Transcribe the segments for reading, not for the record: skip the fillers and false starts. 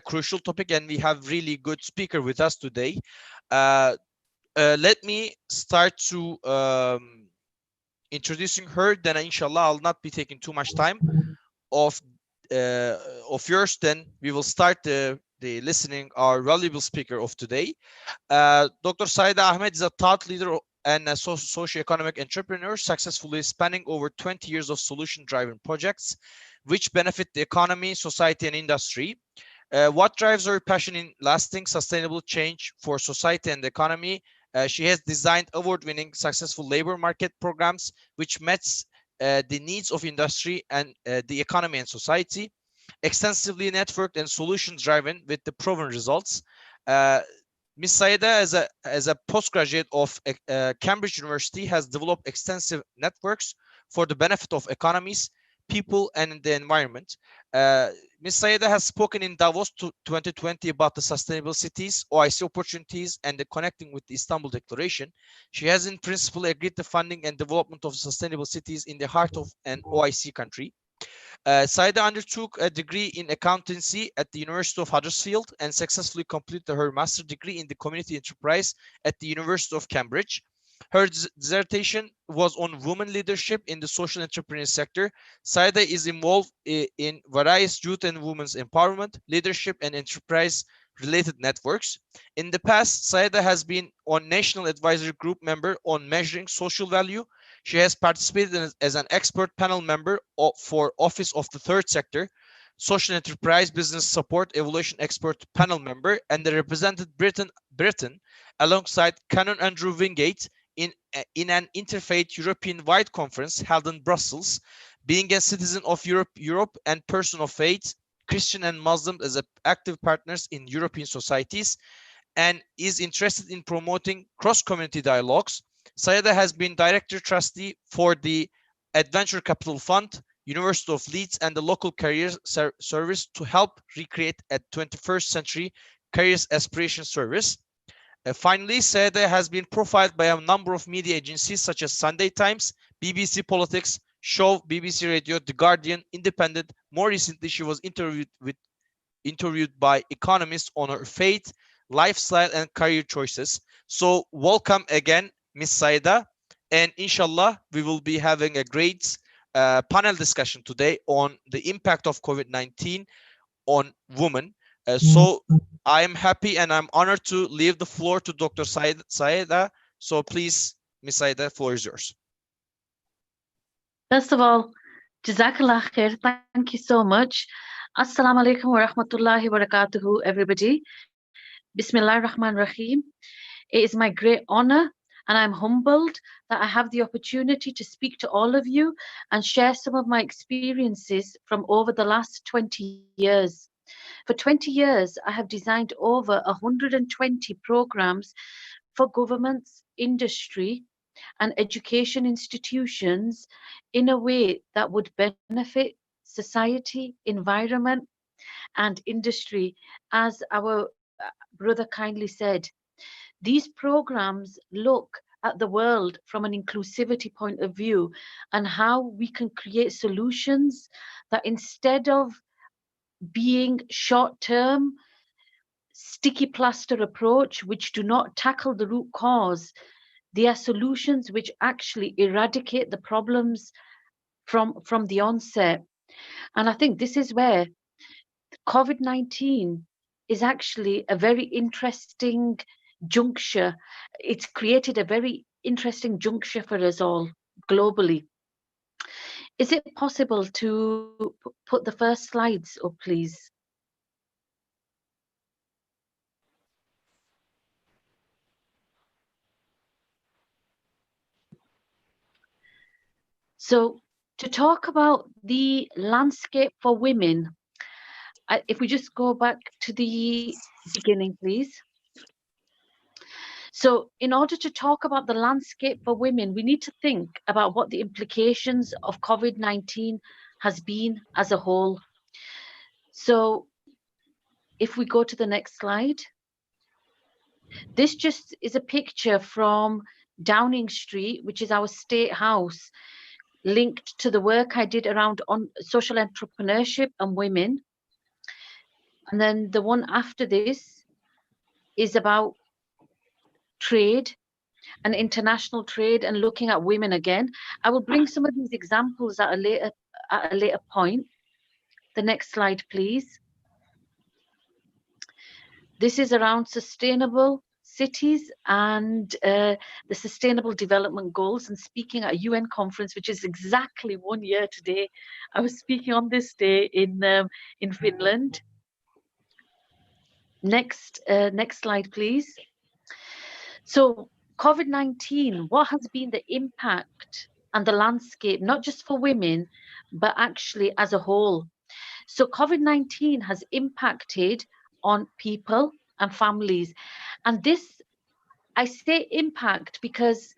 crucial topic, and we have really good speaker with us today. Let me start to introducing her, then inshallah I'll not be taking too much time of yours. Then we will start the listening our valuable speaker of today. Dr. Saida Ahmed is a thought leader and a socio-economic entrepreneur, successfully spanning over 20 years of solution-driven projects which benefit the economy, society, and industry. What drives her passion in lasting, sustainable change for society and the economy? She has designed award-winning, successful labor market programs which match the needs of industry and the economy and society. Extensively networked and solution-driven with the proven results. Ms. Saida, as a postgraduate of Cambridge University, has developed extensive networks for the benefit of economies, people, and the environment. Ms. Saida has spoken in Davos 2020 about the sustainable cities, OIC opportunities, and the connecting with the Istanbul Declaration. She has in principle agreed the funding and development of sustainable cities in the heart of an OIC country. Saida undertook a degree in accountancy at the University of Huddersfield and successfully completed her master's degree in the community enterprise at the University of Cambridge. Her dissertation was on women leadership in the social entrepreneur sector. Saida is involved in various youth and women's empowerment, leadership, and enterprise related networks. In the past, Saida has been on National Advisory Group member on measuring social value. She has participated as an expert panel member for Office of the Third Sector, Social Enterprise Business Support Evaluation Expert Panel member, and they represented Britain alongside Canon Andrew Wingate in an interfaith European-wide conference held in Brussels. Being a citizen of Europe and person of faith, Christian and Muslim as active partners in European societies, and is interested in promoting cross-community dialogues. Saida has been director trustee for the Adventure Capital Fund, University of Leeds, and the local career service to help recreate a 21st century careers aspiration service. Finally, Saida has been profiled by a number of media agencies such as Sunday Times, BBC Politics, Show, BBC Radio, The Guardian, Independent. More recently, she was interviewed by economists on her faith, lifestyle, and career choices. So welcome again, Ms. Saida, and inshallah we will be having a great panel discussion today on the impact of COVID-19 on women. So I am happy and I'm honored to leave the floor to Dr. Saida. So please, Ms. Saida, the floor is yours. First of all, Jazakallah khair. Thank you so much. Assalamu alaikum wa rahmatullahi wa barakatuhu, everybody. Bismillah ar-Rahman ar-Rahim. It is my great honor and I'm humbled that I have the opportunity to speak to all of you and share some of my experiences from over the last 20 years. For 20 years, I have designed over 120 programs for governments, industry, and education institutions in a way that would benefit society, environment, and industry. As our brother kindly said, these programs look at the world from an inclusivity point of view and how we can create solutions that, instead of being short-term, sticky plaster approach, which do not tackle the root cause, they are solutions which actually eradicate the problems from the onset. And I think this is where COVID-19 is actually a very interesting juncture. It's created a very interesting juncture for us all globally. Is it possible to put the first slides up, please? So, to talk about the landscape for women, if we just go back to the beginning, please. So, in order to talk about the landscape for women, we need to think about what the implications of COVID-19 has been as a whole. So, if we go to the next slide, this just is a picture from Downing Street, which is our state house, linked to the work I did around on social entrepreneurship and women. And then the one after this is about trade and international trade and looking at women again. I will bring some of these examples at a later point. The next slide, please. This is around sustainable cities and the Sustainable Development Goals, and speaking at a UN conference, which is exactly 1 year today. I was speaking on this day in Finland. Next slide, please. So COVID-19, what has been the impact and the landscape, not just for women, but actually as a whole? So COVID-19 has impacted on people and families. And this, I say impact because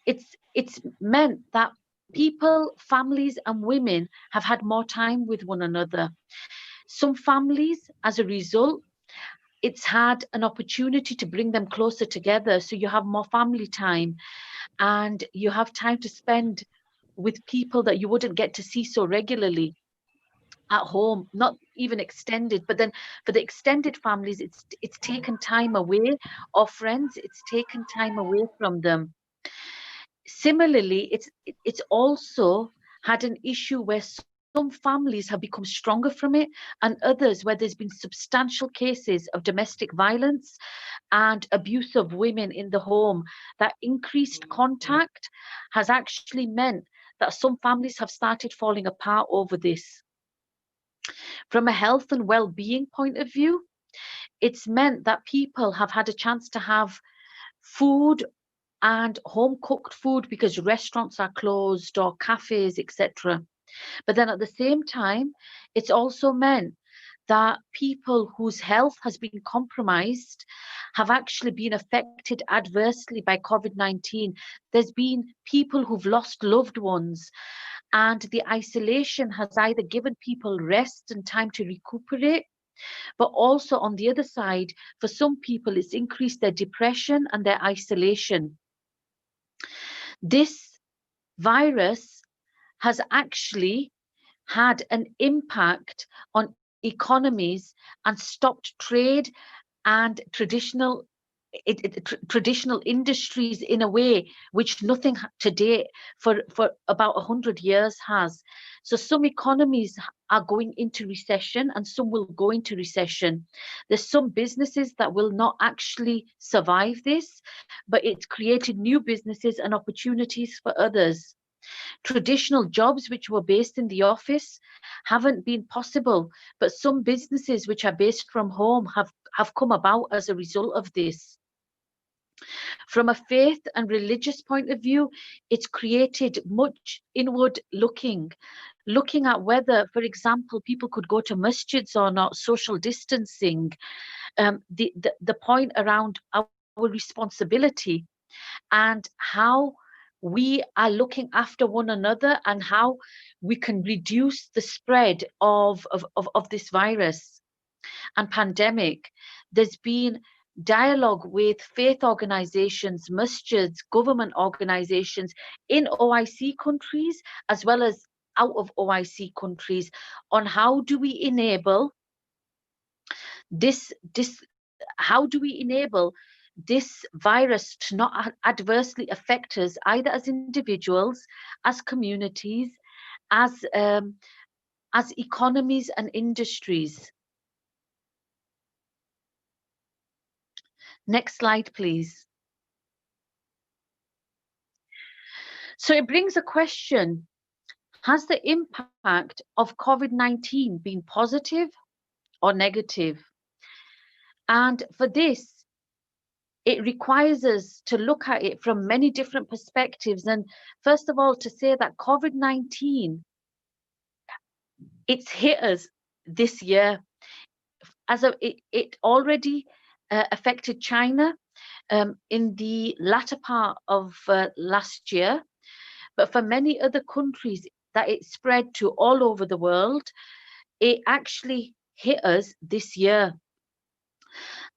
it's meant that people, families and women have had more time with one another. Some families, as a result, it's had an opportunity to bring them closer together. So you have more family time and you have time to spend with people that you wouldn't get to see so regularly at home, not even extended. But then for the extended families, it's taken time away, or friends, it's taken time away from them. Similarly, it's also had an issue where some families have become stronger from it, and others where there's been substantial cases of domestic violence and abuse of women in the home. That increased contact has actually meant that some families have started falling apart over this. From a health and well-being point of view, it's meant that people have had a chance to have food and home cooked food because restaurants are closed or cafes, etc. But then at the same time, it's also meant that people whose health has been compromised have actually been affected adversely by COVID-19. There's been people who've lost loved ones, and the isolation has either given people rest and time to recuperate, but also on the other side, for some people, it's increased their depression and their isolation. This virus has actually had an impact on economies and stopped trade and traditional industries in a way which nothing to date for about 100 years has. So some economies are going into recession and some will go into recession. There's some businesses that will not actually survive this, but it's created new businesses and opportunities for others. Traditional jobs which were based in the office haven't been possible, but some businesses which are based from home have come about as a result of this. From a faith and religious point of view, it's created much inward looking at whether, for example, people could go to masjids or not, social distancing, the point around our responsibility and how we are looking after one another and how we can reduce the spread of this virus and pandemic. There's been dialogue with faith organizations, masjids, government organizations in OIC countries as well as out of OIC countries on how do we enable this virus to not adversely affect us either as individuals, as communities, as economies and industries. Next slide, please. So it brings a question: has the impact of COVID-19 been positive or negative? And for this, it requires us to look at it from many different perspectives. And first of all, to say that COVID-19, it's hit us this year. It already affected China in the latter part of last year, but for many other countries that it spread to all over the world, it actually hit us this year.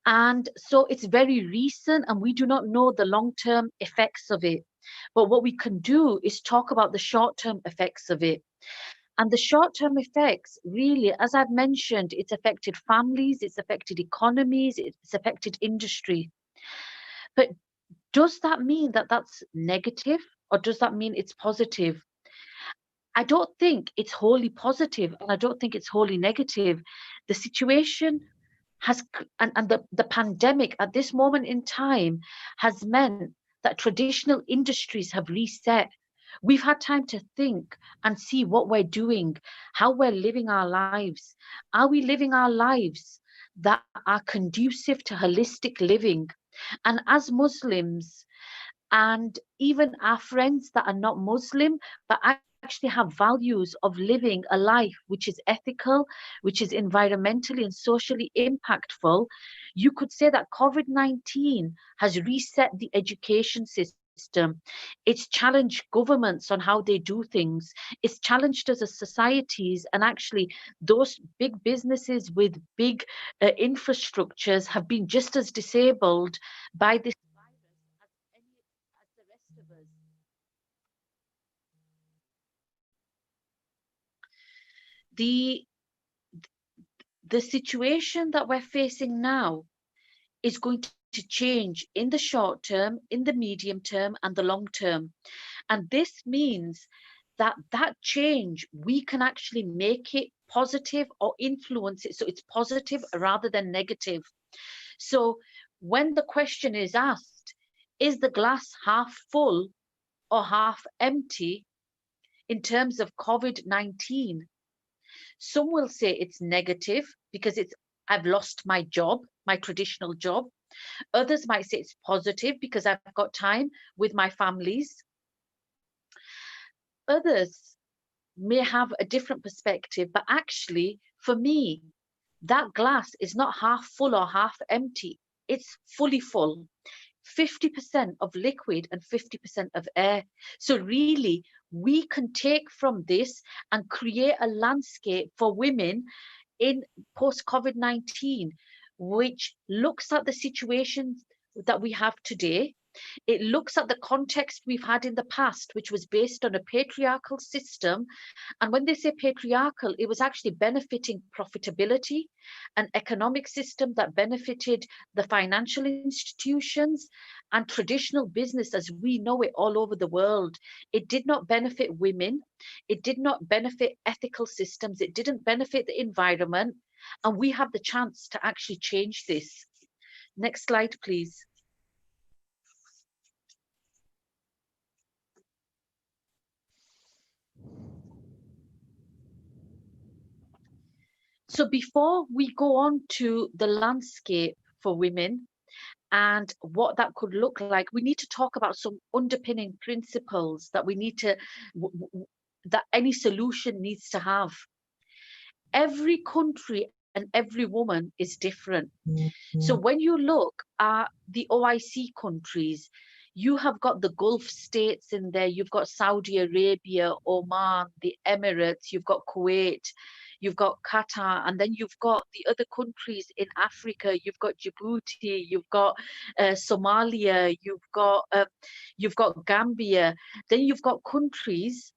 And so it's very recent and we do not know the long-term effects of it. But what we can do is talk about the short-term effects of it. And the short-term effects, really, as I've mentioned, it's affected families, it's affected economies, it's affected industry. But does that mean that that's negative, or does that mean it's positive? I don't think it's wholly positive, and I don't think it's wholly negative. The situation and the pandemic at this moment in time has meant that traditional industries have reset. We've had time to think and see what we're doing, how we're living our lives. Are we living our lives that are conducive to holistic living? And as Muslims, and even our friends that are not Muslim, but actually have values of living a life which is ethical, which is environmentally and socially impactful, you could say that COVID-19 has reset the education system. It's challenged governments on how they do things. It's challenged us as societies, and actually those big businesses with big infrastructures have been just as disabled by this as the rest of us. The the situation that we're facing now is going to change in the short term, in the medium term, and the long term. And this means that that change, we can actually make it positive or influence it so it's positive rather than negative. So when the question is asked, is the glass half full or half empty in terms of COVID-19? Some will say it's negative because I've lost my job, my traditional job. Others might say it's positive because I've got time with my families. Others may have a different perspective, but actually, for me, that glass is not half full or half empty. It's fully full. 50% of liquid and 50% of air. So really, we can take from this and create a landscape for women in post COVID-19, which looks at the situations that we have today. It looks at the context we've had in the past, which was based on a patriarchal system. And when they say patriarchal, it was actually benefiting profitability, an economic system that benefited the financial institutions and traditional business as we know it all over the world. It did not benefit women. It did not benefit ethical systems. It didn't benefit the environment. And we have the chance to actually change this. Next slide, please. So before we go on to the landscape for women and what that could look like, we need to talk about some underpinning principles that we need to, that any solution needs to have. Every country and every woman is different. So when you look at the OIC countries, you have got the Gulf states in there, you've got Saudi Arabia, Oman, the Emirates, you've got Kuwait, you've got Qatar, and then you've got the other countries in Africa, you've got Djibouti, you've got Somalia, you've got Gambia, then you've got countries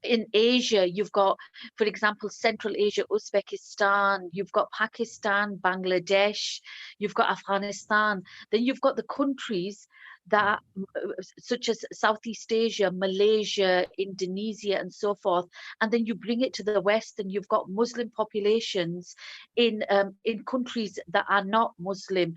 in Asia, you've got, for example, Central Asia, Uzbekistan, you've got Pakistan, Bangladesh, you've got Afghanistan, then you've got the countries that, such as Southeast Asia, Malaysia, Indonesia, and so forth. And then you bring it to the West, and you've got Muslim populations in countries that are not Muslim,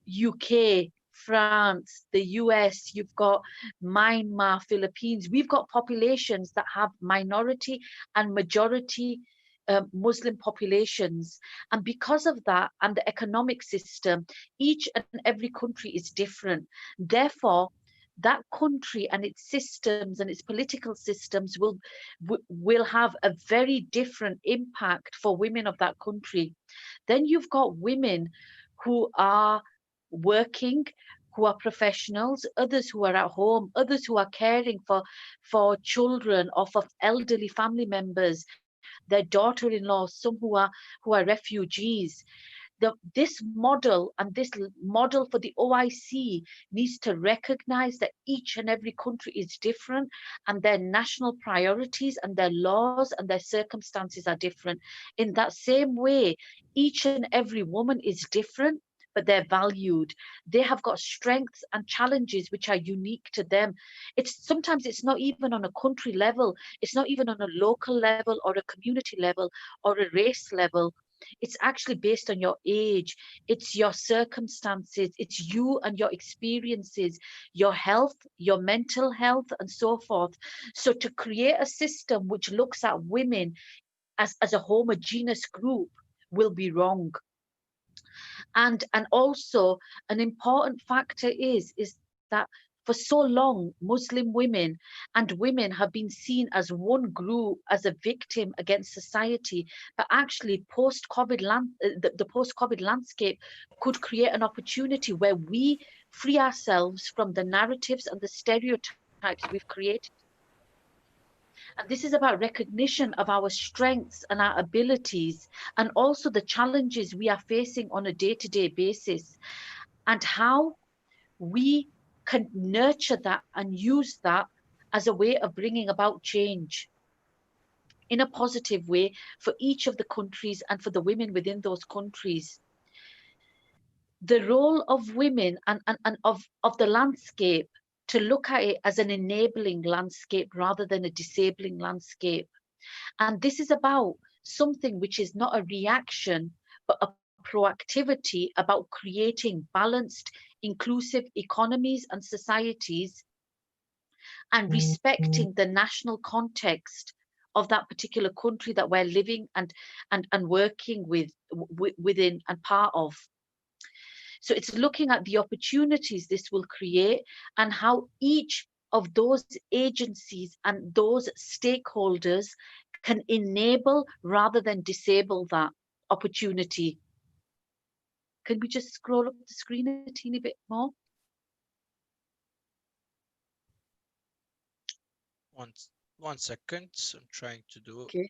UK, France, the US, you've got Myanmar, Philippines. We've got populations that have minority and majority Muslim populations. And because of that, and the economic system, each and every country is different. Therefore, that country and its systems and its political systems will have a very different impact for women of that country. Then you've got women who are working, who are professionals, others who are at home, others who are caring for children or for elderly family members, their daughter-in-law, some who are refugees. This model and this model for the OIC needs to recognize that each and every country is different, and their national priorities and their laws and their circumstances are different. In that same way, each and every woman is different, but they're valued. They have got strengths and challenges which are unique to them. Sometimes it's not even on a country level, it's not even on a local level or a community level or a race level. It's actually based on your age, it's your circumstances, it's you and your experiences, your health, your mental health, and so forth. So to create a system which looks at women as a homogeneous group will be wrong. And also an important factor is that for so long Muslim women and women have been seen as one group, as a victim against society. But actually the post-COVID landscape could create an opportunity where we free ourselves from the narratives and the stereotypes we've created. And this is about recognition of our strengths and our abilities, and also the challenges we are facing on a day-to-day basis, and how we can nurture that and use that as a way of bringing about change in a positive way for each of the countries and for the women within those countries. The role of women and of the landscape, to look at it as an enabling landscape rather than a disabling landscape. And this is about something which is not a reaction, but a proactivity about creating balanced, inclusive economies and societies, and respecting the national context of that particular country that we're living and working within and part of. So it's looking at the opportunities this will create and how each of those agencies and those stakeholders can enable rather than disable that opportunity. Can we just scroll up the screen a teeny bit more? One second. I'm trying to do it. Okay.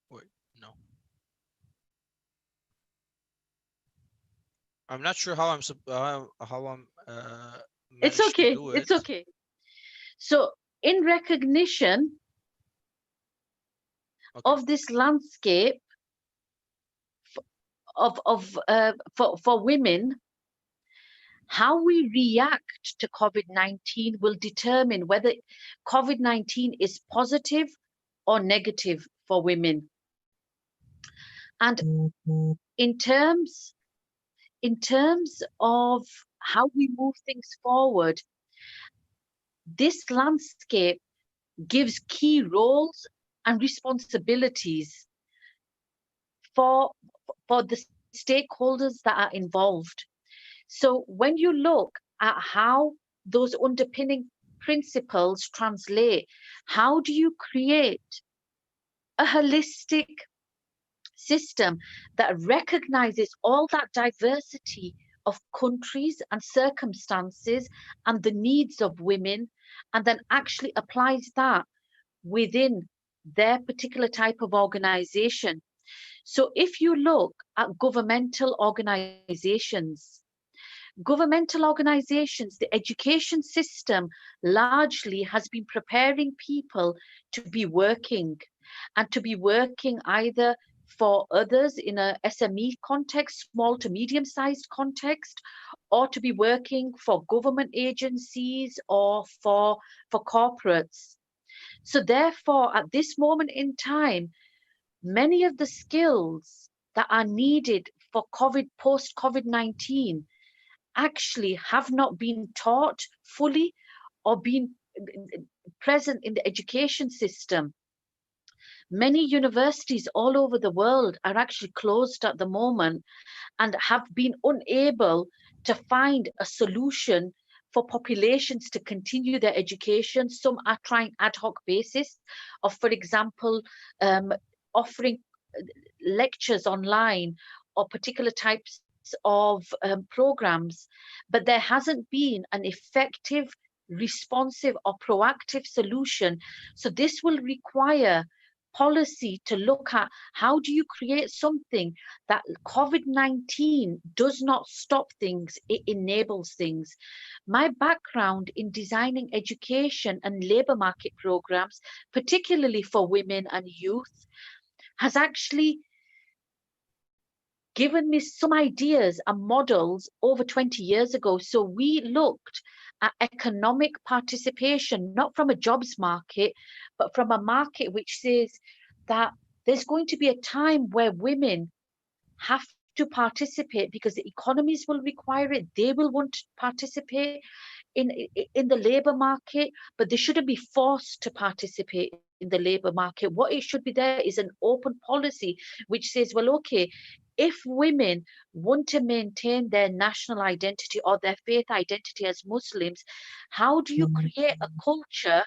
Wait, no. I'm not sure how I'm It's managed to okay. do it. It's okay. So in recognition of this landscape for women, how we react to COVID-19 will determine whether COVID-19 is positive or negative for women. And in terms of how we move things forward, this landscape gives key roles and responsibilities for the stakeholders that are involved. So when you look at how those underpinning principles translate, how do you create a holistic system that recognizes all that diversity of countries and circumstances and the needs of women, and then actually applies that within their particular type of organization? So if you look at governmental organizations, the education system largely has been preparing people to be working, and to be working either for others in a SME context, small to medium-sized context, or to be working for government agencies or for corporates. So therefore, at this moment in time, many of the skills that are needed for post-COVID-19 actually have not been taught fully or been present in the education system. Many universities all over the world are actually closed at the moment and have been unable to find a solution for populations to continue their education. Some are trying ad hoc basis of, for example, offering lectures online or particular types of programs, but there hasn't been an effective, responsive or proactive solution. So this will require policy to look at how do you create something that COVID-19 does not stop things, it enables things. My background in designing education and labour market programs, particularly for women and youth, has actually given me some ideas and models over 20 years ago. So we looked at economic participation, not from a jobs market, but from a market which says that there's going to be a time where women have to participate because the economies will require it. They will want to participate in the labor market, but they shouldn't be forced to participate in the labor market. What it should be there is an open policy which says, well, okay, if women want to maintain their national identity or their faith identity as Muslims, how do you create a culture?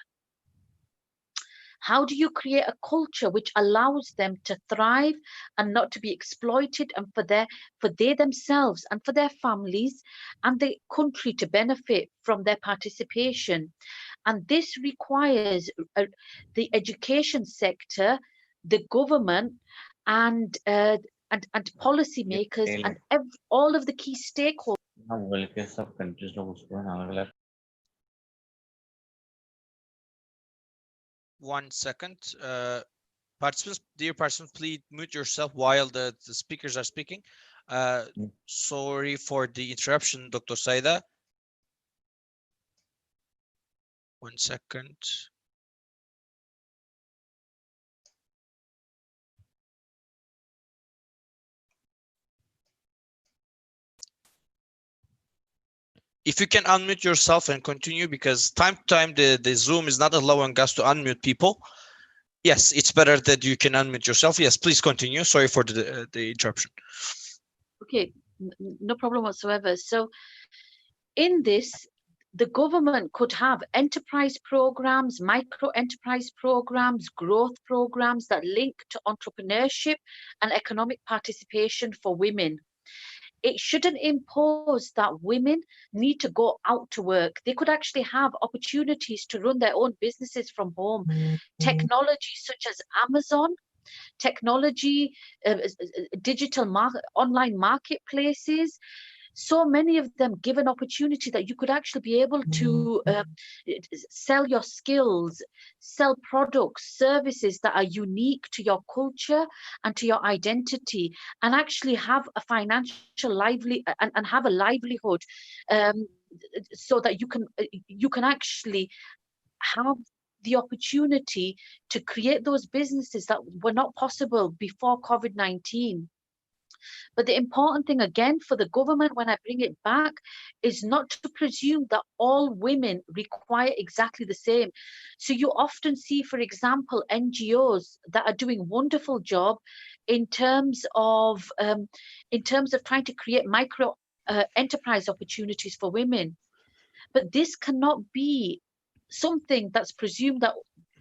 How do you create a culture which allows them to thrive and not to be exploited, and for they themselves and for their families and the country to benefit from their participation? And this requires the education sector, the government, and policymakers and all of the key stakeholders. One second. Participants, dear participants, please mute yourself while the speakers are speaking. Sorry for the interruption, Dr. Saida. One second. If you can unmute yourself and continue, because time to time the Zoom is not allowing us to unmute people. Yes, it's better that you can unmute yourself. Yes, please continue. Sorry for the interruption. Okay, no problem whatsoever. So in this, the government could have enterprise programs, micro enterprise programs, growth programs that link to entrepreneurship and economic participation for women. It shouldn't impose that women need to go out to work. They could actually have opportunities to run their own businesses from home. Technology such as Amazon, technology, digital online marketplaces, so many of them give an opportunity that you could actually be able to sell your skills, sell products, services that are unique to your culture and to your identity, and actually have a financial and have a livelihood, so that you can actually have the opportunity to create those businesses that were not possible before COVID-19. But the important thing, again, for the government, when I bring it back, is not to presume that all women require exactly the same. So you often see, for example, NGOs that are doing wonderful job in terms of trying to create micro enterprise opportunities for women. But this cannot be something that's presumed that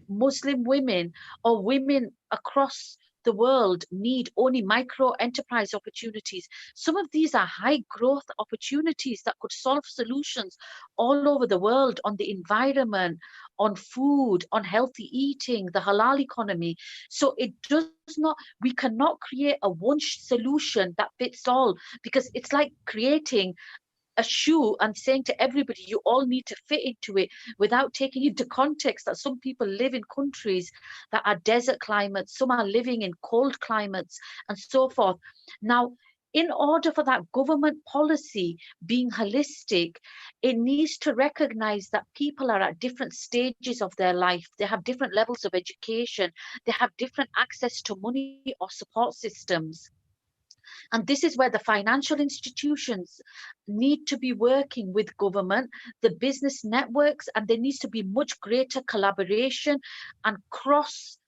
Muslim women or women across the world need only micro enterprise opportunities. Some of these are high growth opportunities that could solve solutions all over the world on the environment, on food, on healthy eating, the halal economy. So it does not, we cannot create a one solution that fits all, because it's like creating a shoe and saying to everybody you all need to fit into it, without taking into context that some people live in countries that are desert climates, some are living in cold climates, and so forth. Now, in order for that government policy being holistic, it needs to recognize that people are at different stages of their life. They have different levels of education. They have different access to money or support systems. And this is where the financial institutions need to be working with government, the business networks, and there needs to be much greater collaboration and cross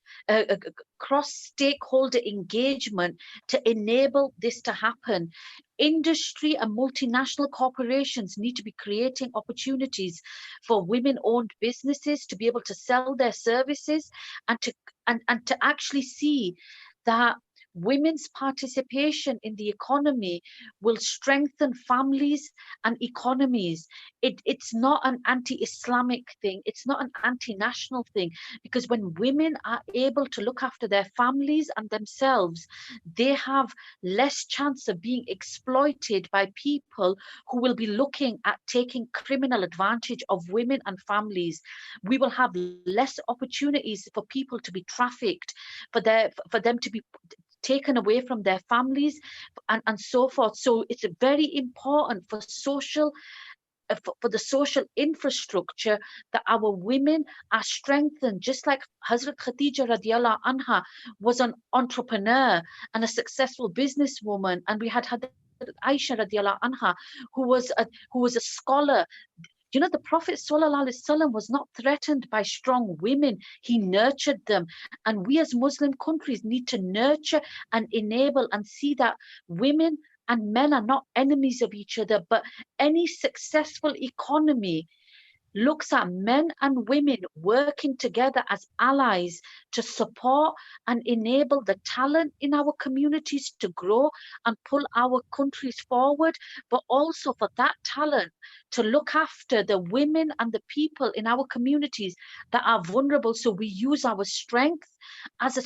stakeholder engagement to enable this to happen. Industry and multinational corporations need to be creating opportunities for women-owned businesses to be able to sell their services, and to actually see that women's participation in the economy will strengthen families and economies. It's not an anti-Islamic thing. It's not an anti-national thing, because when women are able to look after their families and themselves, they have less chance of being exploited by people who will be looking at taking criminal advantage of women and families. We will have less opportunities for people to be trafficked, for them to be taken away from their families, and so forth. So it's very important for for the social infrastructure that our women are strengthened, just like Hazrat Khadija radiallahu anha was an entrepreneur and a successful businesswoman, and we had Hazrat Aisha radiallahu anha who was a scholar. You know, the Prophet ﷺ was not threatened by strong women. He nurtured them. And we as Muslim countries need to nurture and enable and see that women and men are not enemies of each other, but any successful economy looks at men and women working together as allies to support and enable the talent in our communities to grow and pull our countries forward, but also for that talent to look after the women and the people in our communities that are vulnerable. So we use our strength as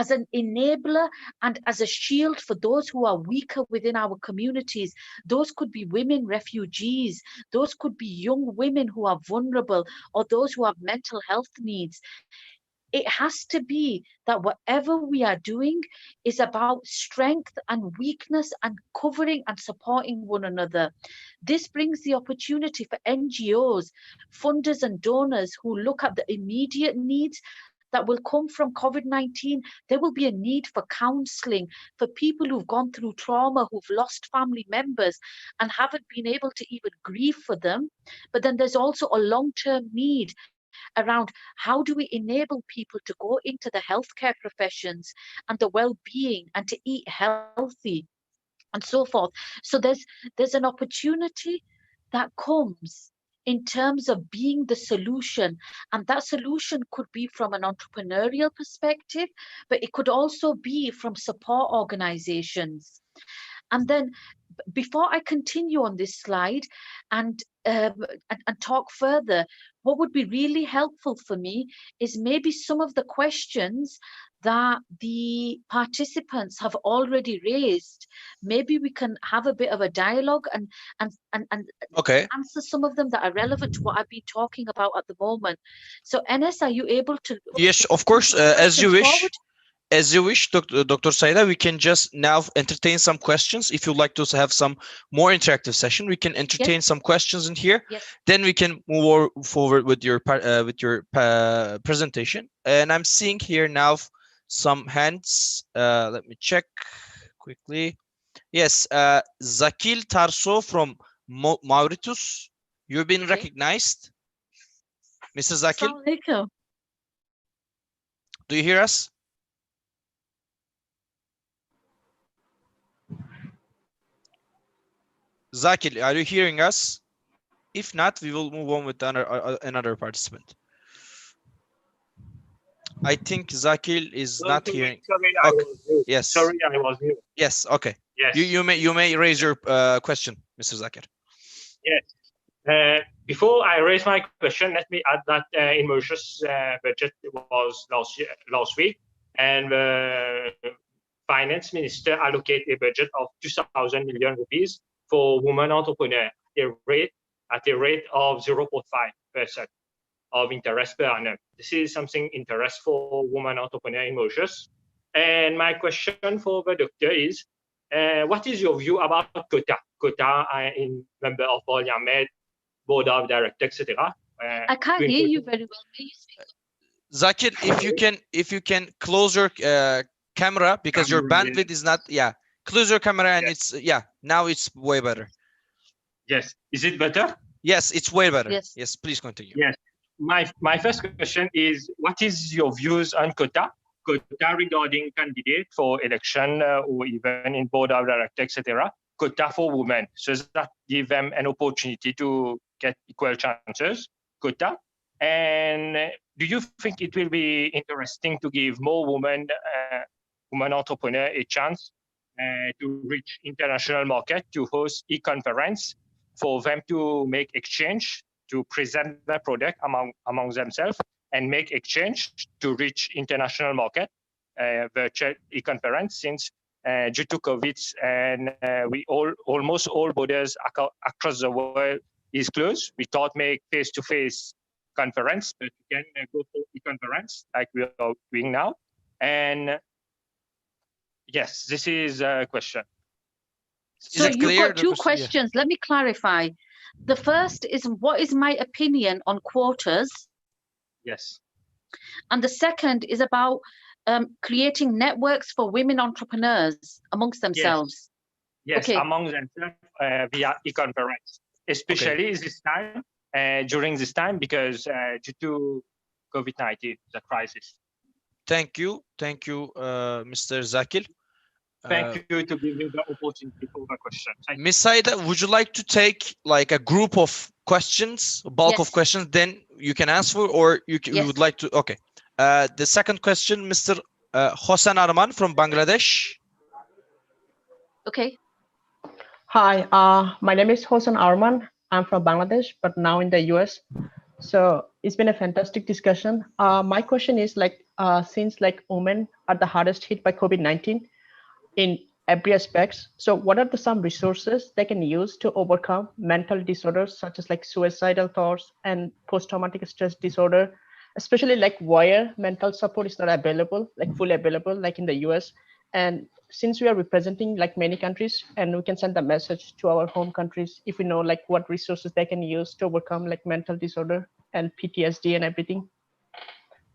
an enabler and as a shield for those who are weaker within our communities. Those could be women refugees, those could be young women who are vulnerable, or those who have mental health needs. It has to be that whatever we are doing is about strength and weakness and covering and supporting one another. This brings the opportunity for NGOs, funders and donors who look at the immediate needs that will come from COVID-19. There will be a need for counseling for people who've gone through trauma, who've lost family members and haven't been able to even grieve for them. But then there's also a long-term need around how do we enable people to go into the healthcare professions and the well-being and to eat healthy and so forth. So there's an opportunity that comes in terms of being the solution, and that solution could be from an entrepreneurial perspective, but it could also be from support organizations. And then before I continue on this slide and talk further, what would be really helpful for me is maybe some of the questions that the participants have already raised. Maybe we can have a bit of a dialogue and Okay. answer some of them that are relevant to what I've been talking about at the moment. So Enes, are you able to? Yes, of course, as you wish. Forward? As you wish, Dr. Saida, we can just now entertain some questions. If you'd like to have some more interactive session, we can entertain some questions in here. Yes. Then we can move forward with your presentation. And I'm seeing here now some hands. Let me check quickly. Yes, Zakil Tarso from Mauritius. You've been recognized. Mr. Zakil, Assalamu alaikum. do you hear us? Zakil, are you hearing us? If not, we will move on with another participant. I think Zakil is not hearing. Sorry, Okay. Yes. Sorry, I was mute. Yes. Okay. Yes. You may raise your question, Mr. Zakir. Yes. Before I raise my question, let me add that in Mauritius budget was last week, and the finance minister allocated a budget of 2,000 million rupees for women entrepreneurs at a rate of 0.5% of interest per annum. This is something interest for women entrepreneurs in Mauritius. And my question for the doctor is, what is your view about quota? Quota in member of parliament, board of directors, etc. I can't hear you very well. May you speak up? Zakir, if you can close your camera, because your bandwidth is not. Yeah, close your camera, and it's now it's way better. Yes. Is it better? Yes, it's way better. Yes. Yes, please continue. Yes. My first question is, what is your views on quota? Quota regarding candidate for election or even in board of directors, etc. Quota for women, so that give them an opportunity to get equal chances. Quota. And do you think it will be interesting to give more women women entrepreneurs a chance to reach international market, to host e-conference for them to make exchange, to present their product among themselves and make exchange to reach international market, virtual e-conference, since due to COVID and almost all borders across the world is closed. We thought make face-to-face conference, but we can go for e-conference like we are doing now. And yes, this is a question. So you've got two questions. Let me clarify. The first is, what is my opinion on quotas? Yes. And the second is about creating networks for women entrepreneurs amongst themselves. Yes, okay. Among themselves via e-conference, especially this time, during this time, because due to COVID-19, the crisis. Thank you, Mr. Zakir. Thank you to give me the opportunity for the question. Ms. Saida, would you like to take like a group of questions, a bulk of questions, then you can answer, or you would like to? Okay. The second question, Mr. Hossan Arman from Bangladesh. Okay. Hi, my name is Hossan Arman. I'm from Bangladesh, but now in the US. So it's been a fantastic discussion. My question is like, since like women are the hardest hit by COVID-19 in every aspect, so what are some resources they can use to overcome mental disorders such as like suicidal thoughts and post-traumatic stress disorder, especially like where mental support is not available, like fully available, like in the US. And since we are representing like many countries, and we can send the message to our home countries if we know like what resources they can use to overcome like mental disorder and PTSD and everything.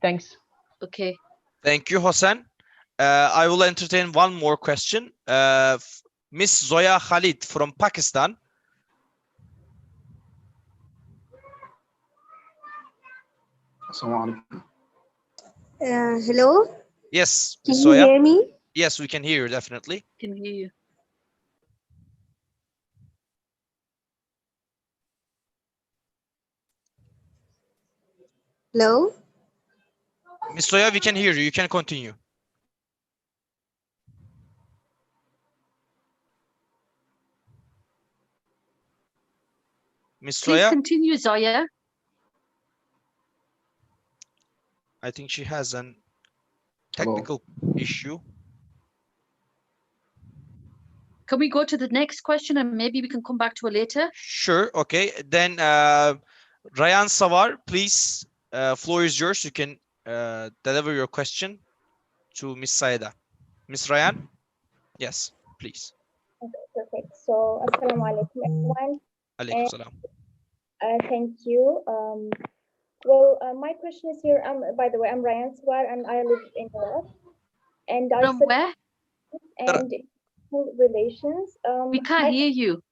Thanks. Okay. Thank you, Hossan. I will entertain one more question. Miss Zoya Khalid from Pakistan. Hello. Yes, Can Zoya. you hear me? Yes, we can hear you, definitely. Can hear you. Hello. Miss Zoya, we can hear you. You can continue. Miss Please Zoya? continue, Zoya. I think she has an technical issue. Can we go to the next question and maybe we can come back to it later? Sure. Okay. Then Rayan Savar, please, floor is yours. You can deliver your question to Miss Saida. Miss Rayan? Yes, please. Okay, perfect. So, assalamu alaikum, everyone. Alaikum salam. Thank you. Well, my question is here. By the way, I'm Ryan Swar, and I live in Iraq. And I From where? And relations. We can't hear you.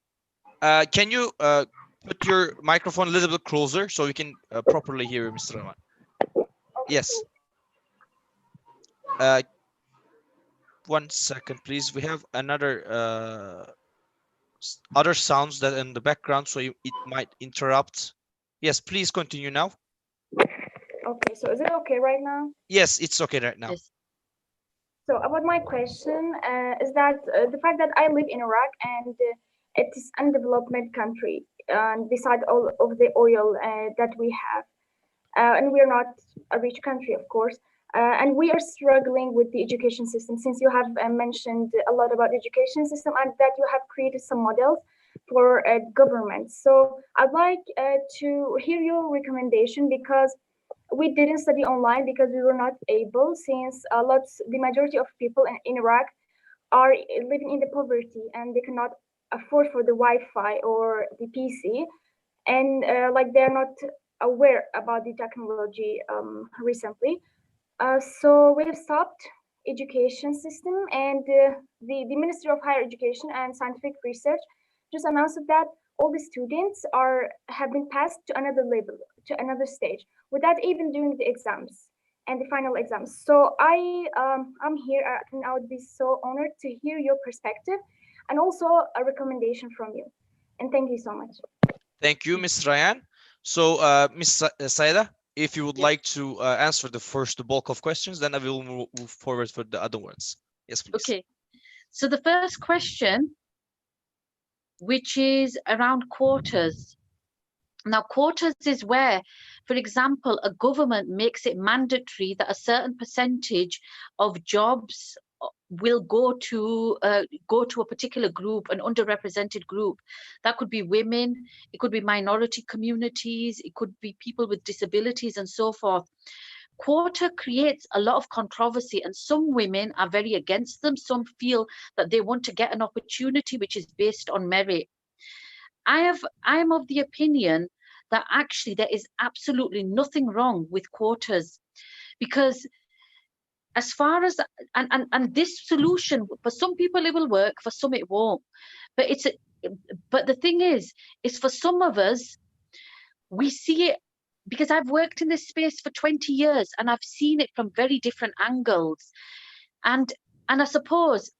Can you put your microphone a little bit closer so we can properly hear you, Mr. Rahman? Okay. Yes. One second, please. We have another other sounds that in the background, so it might interrupt. Yes, please continue now. Okay, so is it okay right now? Yes, it's okay right now. Yes. So about my question is that the fact that I live in Iraq and it is undeveloped country, beside all of the oil that we have, and we are not a rich country, of course, and we are struggling with the education system. Since you have mentioned a lot about education system and that you have created some models for government, so I'd like to hear your recommendation, because we didn't study online because we were not able, since the majority of people in Iraq are living in the poverty and they cannot afford for the Wi-Fi or the PC, and like they're not aware about the technology recently. So we have stopped education system, and the Ministry of Higher Education and Scientific Research just announced that all the students have been passed to another level, to another stage, without even doing the exams and the final exams. So I'm here, and I would be so honored to hear your perspective and also a recommendation from you. And thank you so much. Thank you, Ms. Rayan. So, Ms. Saida, if you would like to answer the bulk of questions, then I will move forward for the other ones. Yes, please. Okay. So the first question, which is around quotas. Now, quotas is where, for example, a government makes it mandatory that a certain percentage of jobs will go to a particular group, an underrepresented group. That could be women, it could be minority communities, it could be people with disabilities, and so forth. Quota creates a lot of controversy, and some women are very against them. Some feel that they want to get an opportunity which is based on merit. I'm of the opinion that actually there is absolutely nothing wrong with quotas, because as far as and this solution, for some people it will work, for some it won't. But the thing is for some of us, we see it, because I've worked in this space for 20 years and I've seen it from very different angles. And I suppose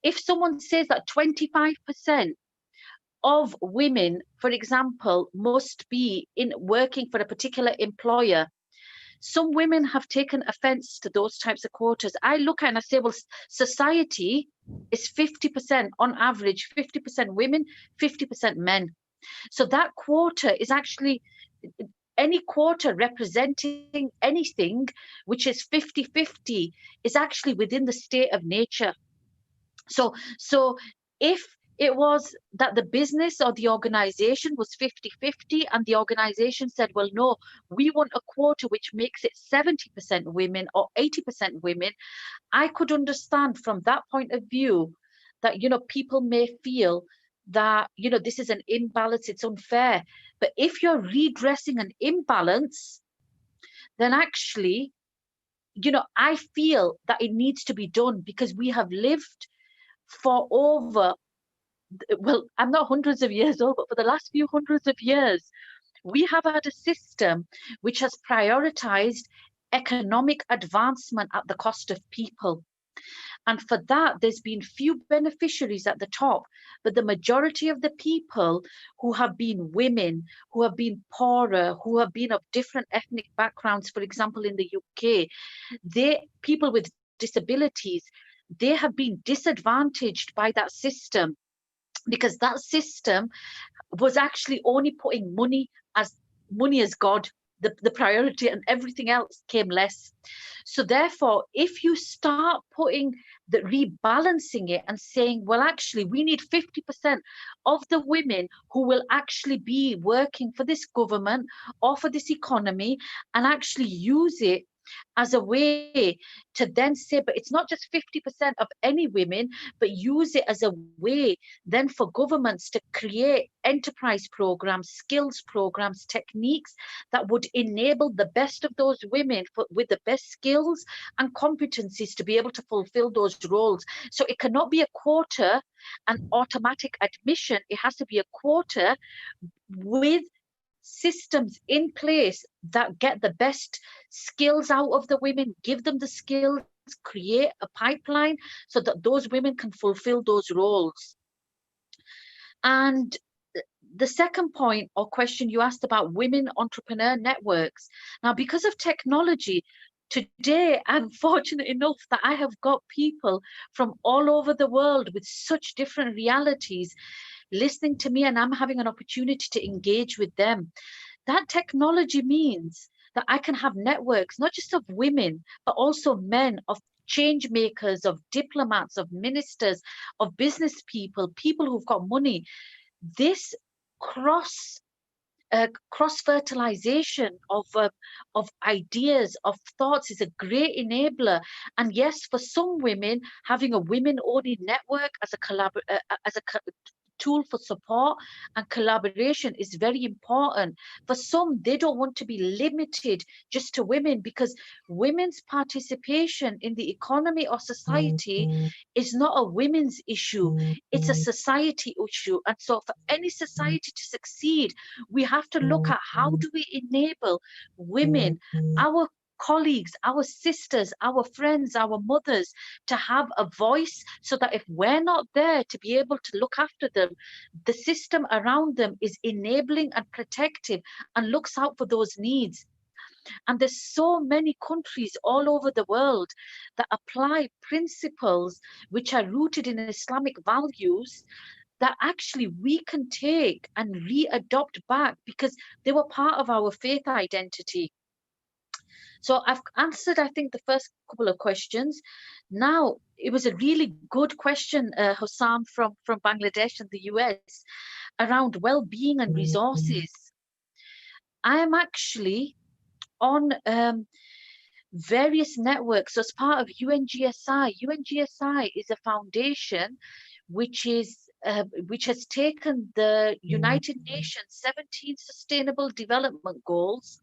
if someone says that 25% of women, for example, must be in working for a particular employer, some women have taken offense to those types of quotas. I look at and I say, well, society is 50% on average, 50% women, 50% men. So that quota is actually, any quota representing anything which is 50-50 is actually within the state of nature. So if it was that the business or the organization was 50-50 and the organization said, well, no, we want a quota which makes it 70% women or 80% women, I could understand from that point of view that, you know, people may feel that, you know, this is an imbalance, it's unfair. But if you're redressing an imbalance, then actually, you know, I feel that it needs to be done, because we have lived for over, well, I'm not hundreds of years old, but for the last few hundreds of years, we have had a system which has prioritized economic advancement at the cost of people. And for that, there's been few beneficiaries at the top, but the majority of the people who have been women, who have been poorer, who have been of different ethnic backgrounds, for example, in the UK, people with disabilities, they have been disadvantaged by that system, because that system was actually only putting money as God, the priority, and everything else came less. So therefore, if you start rebalancing it and saying, well, actually, we need 50% of the women who will actually be working for this government or for this economy, and actually use it as a way to then say, but it's not just 50% of any women, but use it as a way then for governments to create enterprise programs, skills programs, techniques that would enable the best of those women with the best skills and competencies to be able to fulfill those roles. So it cannot be a quota and automatic admission. It has to be a quota with systems in place that get the best skills out of the women, give them the skills, create a pipeline so that those women can fulfill those roles. And the second point or question you asked about women entrepreneur networks. Now, because of technology, today I'm fortunate enough that I have got people from all over the world with such different realities listening to me, and I'm having an opportunity to engage with them. That technology means that I can have networks, not just of women, but also men, of change makers, of diplomats, of ministers, of business people, people who've got money. This cross-fertilization of ideas, of thoughts is a great enabler. And yes, for some women, having a women-only network as a tool for support and collaboration is very important. For some, they don't want to be limited just to women, because women's participation in the economy or society is not a women's issue, it's a society issue. And so for any society to succeed, we have to look at how do we enable women, our colleagues, our sisters, our friends, our mothers, to have a voice, so that if we're not there to be able to look after them, the system around them is enabling and protective and looks out for those needs. And there's so many countries all over the world that apply principles which are rooted in Islamic values that actually we can take and re-adopt back because they were part of our faith identity. So I've answered, I think, the first couple of questions. Now, it was a really good question, Hossam, from Bangladesh and the US around well-being and resources. I am actually on various networks. So as part of UNGSI, UNGSI is a foundation which has taken the United Nations 17 Sustainable Development Goals,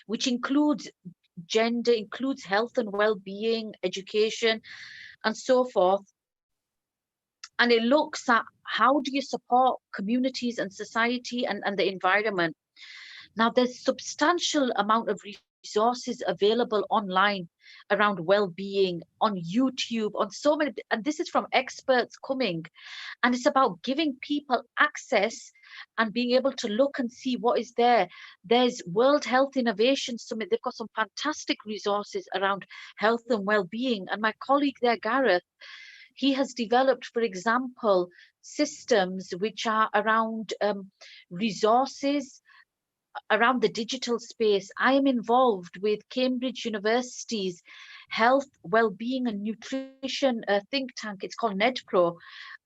which includes gender, includes health and well-being, education, and so forth. And it looks at how do you support communities and society and the environment. Now, there's substantial amount of resources available online around well-being, on YouTube, on so many, and this is from experts coming, and it's about giving people access and being able to look and see what is there. There's World Health Innovation Summit. They've got some fantastic resources around health and well-being. And my colleague there, Gareth, he has developed, for example, systems which are around resources around the digital space. I am involved with Cambridge University's health, well-being and nutrition think tank. It's called NEDPro.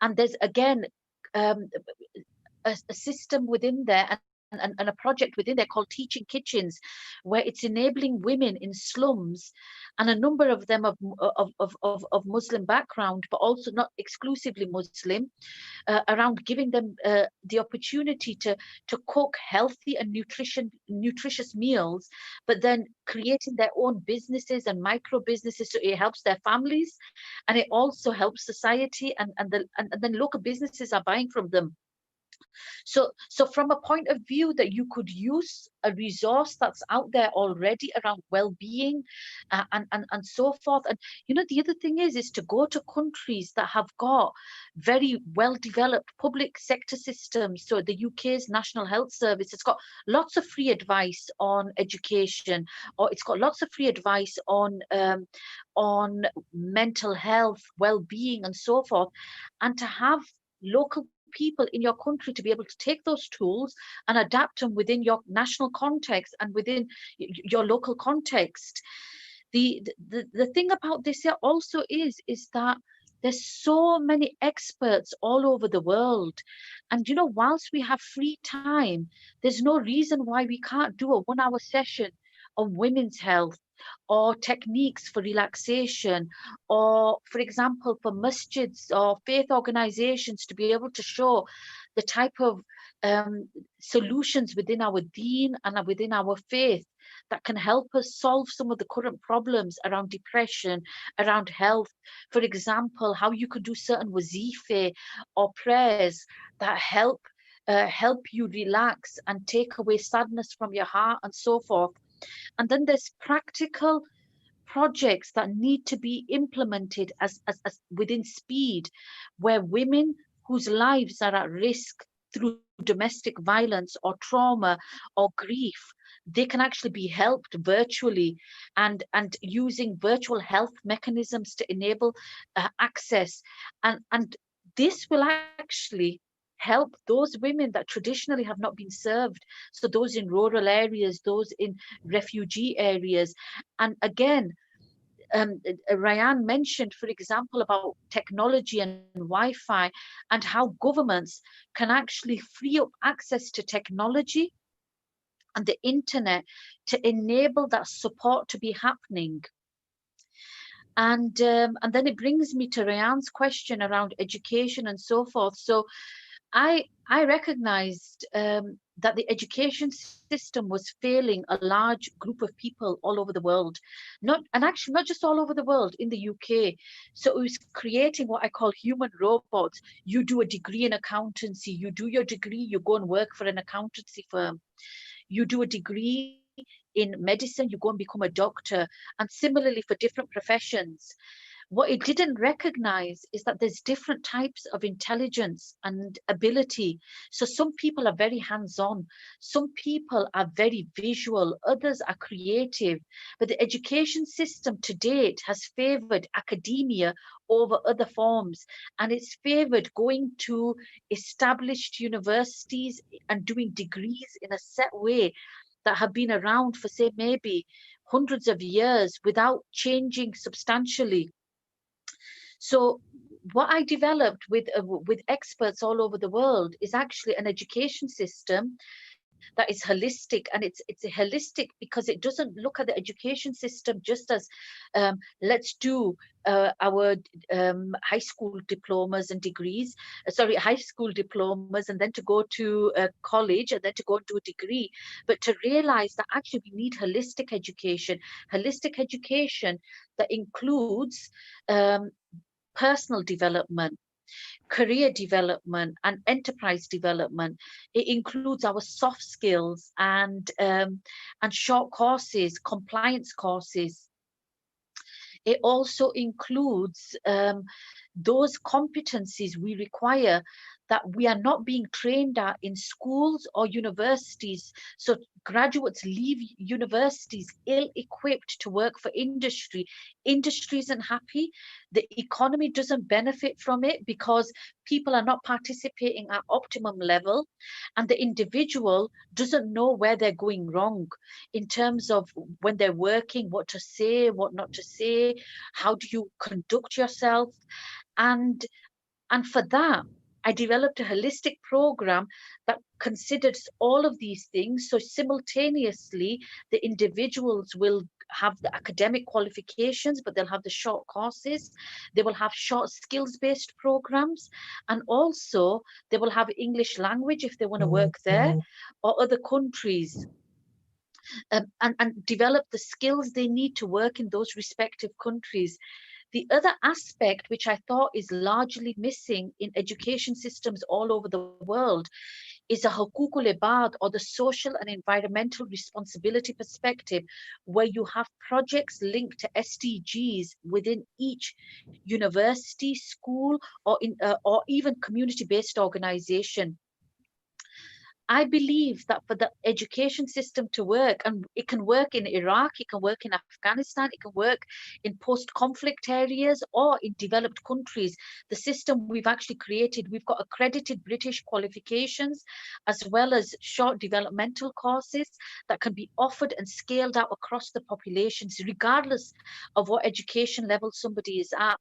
And there's, again, a system within there and a project within there called Teaching Kitchens, where it's enabling women in slums, and a number of them of Muslim background, but also not exclusively Muslim, around giving them the opportunity to cook healthy and nutritious meals, but then creating their own businesses and micro businesses, so it helps their families, and it also helps society, and then local businesses are buying from them. So from a point of view that you could use a resource that's out there already around well-being and so forth. And the other thing is to go to countries that have got very well-developed public sector systems. So the UK's National Health Service, it's got lots of free advice on education, or it's got lots of free advice on mental health, well-being and so forth. And to have local people in your country to be able to take those tools and adapt them within your national context and within your local context. The thing about this here also is that there's so many experts all over the world, and whilst we have free time, there's no reason why we can't do a 1-hour session on women's health, or techniques for relaxation, or, for example, for masjids or faith organizations to be able to show the type of solutions within our deen and within our faith that can help us solve some of the current problems around depression, around health. For example, how you could do certain wazife or prayers that help you relax and take away sadness from your heart and so forth. And then there's practical projects that need to be implemented as within speed, where women whose lives are at risk through domestic violence or trauma or grief, they can actually be helped virtually, and using virtual health mechanisms to enable access. And this will actually help those women that traditionally have not been served. So those in rural areas, those in refugee areas. And again, Ryan mentioned, for example, about technology and Wi-Fi, and how governments can actually free up access to technology and the internet to enable that support to be happening. And then it brings me to Ryan's question around education and so forth. So I recognized that the education system was failing a large group of people all over the world, not just all over the world, in the UK. So it was creating what I call human robots. You do a degree in accountancy, you do your degree, you go and work for an accountancy firm. You do a degree in medicine, you go and become a doctor, and similarly for different professions. What it didn't recognize is that there's different types of intelligence and ability. So some people are very hands-on, some people are very visual, others are creative. But the education system to date has favored academia over other forms, and it's favored going to established universities and doing degrees in a set way that have been around for, say, maybe hundreds of years without changing substantially. So what I developed with experts all over the world is actually an education system that is holistic, and it's holistic because it doesn't look at the education system just as let's do our high school diplomas and degrees, sorry, high school diplomas, and then to go to college, and then to go and do a degree, but to realize that actually we need holistic education that includes personal development, career development, and enterprise development. It includes our soft skills and short courses, compliance courses. It also includes those competencies we require that we are not being trained at in schools or universities. So graduates leave universities ill-equipped to work for industry. Industry isn't happy. The economy doesn't benefit from it because people are not participating at optimum level, and the individual doesn't know where they're going wrong in terms of when they're working, what to say, what not to say, how do you conduct yourself. And for that, I developed a holistic program that considers all of these things. So simultaneously, the individuals will have the academic qualifications, but they'll have the short courses. They will have short skills-based programs, and also they will have English language if they want to work there or other countries. And develop the skills they need to work in those respective countries. The other aspect, which I thought is largely missing in education systems all over the world, is a hukukul ibad, or the social and environmental responsibility perspective, where you have projects linked to SDGs within each university, school, or even community-based organization. I believe that for the education system to work, and it can work in Iraq, it can work in Afghanistan, it can work in post-conflict areas or in developed countries, the system we've actually created, we've got accredited British qualifications as well as short developmental courses that can be offered and scaled out across the populations, regardless of what education level somebody is at.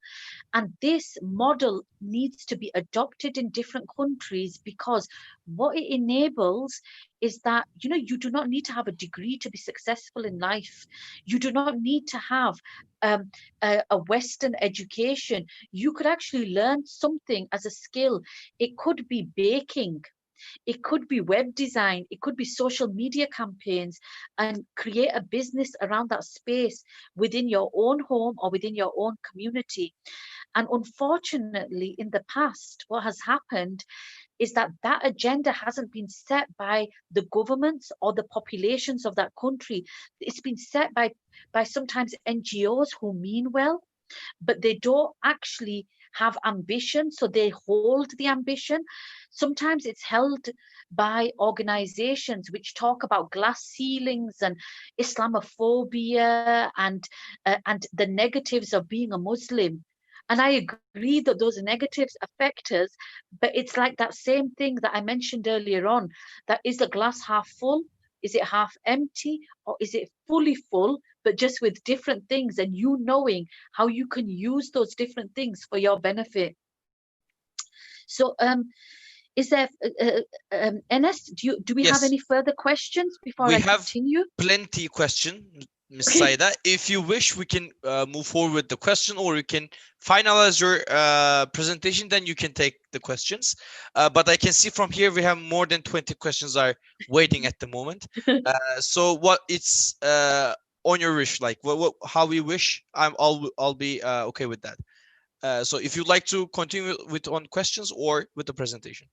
And this model needs to be adopted in different countries, because what it enables is that, you do not need to have a degree to be successful in life. You do not need to have a Western education. You could actually learn something as a skill. It could be baking. It could be web design, it could be social media campaigns, and create a business around that space within your own home or within your own community. And unfortunately, in the past, what has happened is that that agenda hasn't been set by the governments or the populations of that country. It's been set by sometimes NGOs who mean well, but they don't actually have ambition, so they hold the ambition. Sometimes it's held by organizations which talk about glass ceilings and Islamophobia and the negatives of being a Muslim. And I agree that those negatives affect us, but it's like that same thing that I mentioned earlier on, that is the glass half full? Is it half empty, or is it fully full, but just with different things, and you knowing how you can use those different things for your benefit? So is there, Enes, do we have Yes. any further questions before We I have continue? plenty question, Ms. Saida. If you wish, we can move forward with the question, or you can finalize your presentation, then you can take the questions. But I can see from here we have more than 20 questions are waiting at the moment. So what it's on your wish, like how we wish, I'll be okay with that. So if you'd like to continue with on questions or with the presentation.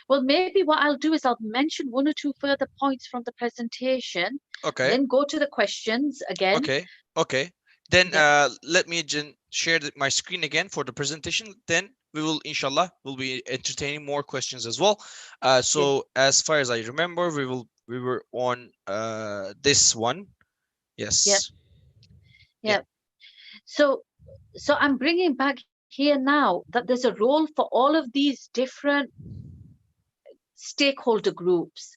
Well, maybe what I'll do is I'll mention one or two further points from the presentation. Okay. Then go to the questions again. Okay. Then Yeah. let me share my screen again for the presentation. Then we will, inshallah, will be entertaining more questions as well. So as far as I remember, we were on this one. Yes. Yeah. So I'm bringing back here now that there's a role for all of these different stakeholder groups.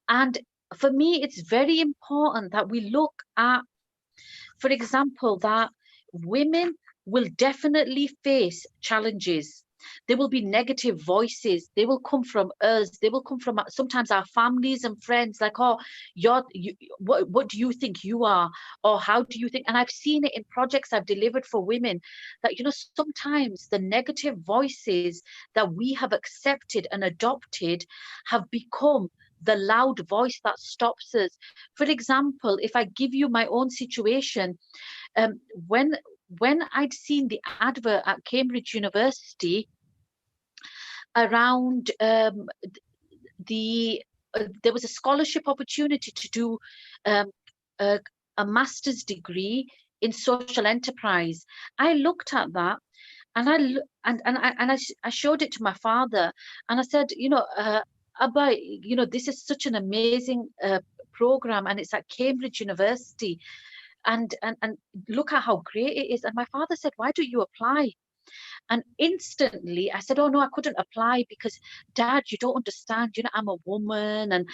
And for me, it's very important that we look at, for example, that women will definitely face challenges. There will be negative voices. They will come from us. They will come from sometimes our families and friends, like, oh, what do you think you are? Or how do you think? And I've seen it in projects I've delivered for women that, sometimes the negative voices that we have accepted and adopted have become the loud voice that stops us. For example, if I give you my own situation, when I'd seen the advert at Cambridge University around there was a scholarship opportunity to do a master's degree in social enterprise. I looked at that and I showed it to my father, and I said, Abba, this is such an amazing program, and it's at Cambridge University, and look at how great it is. And my father said, why don't you apply? And instantly I said, oh no, I couldn't apply because, Dad, you don't understand, I'm a woman and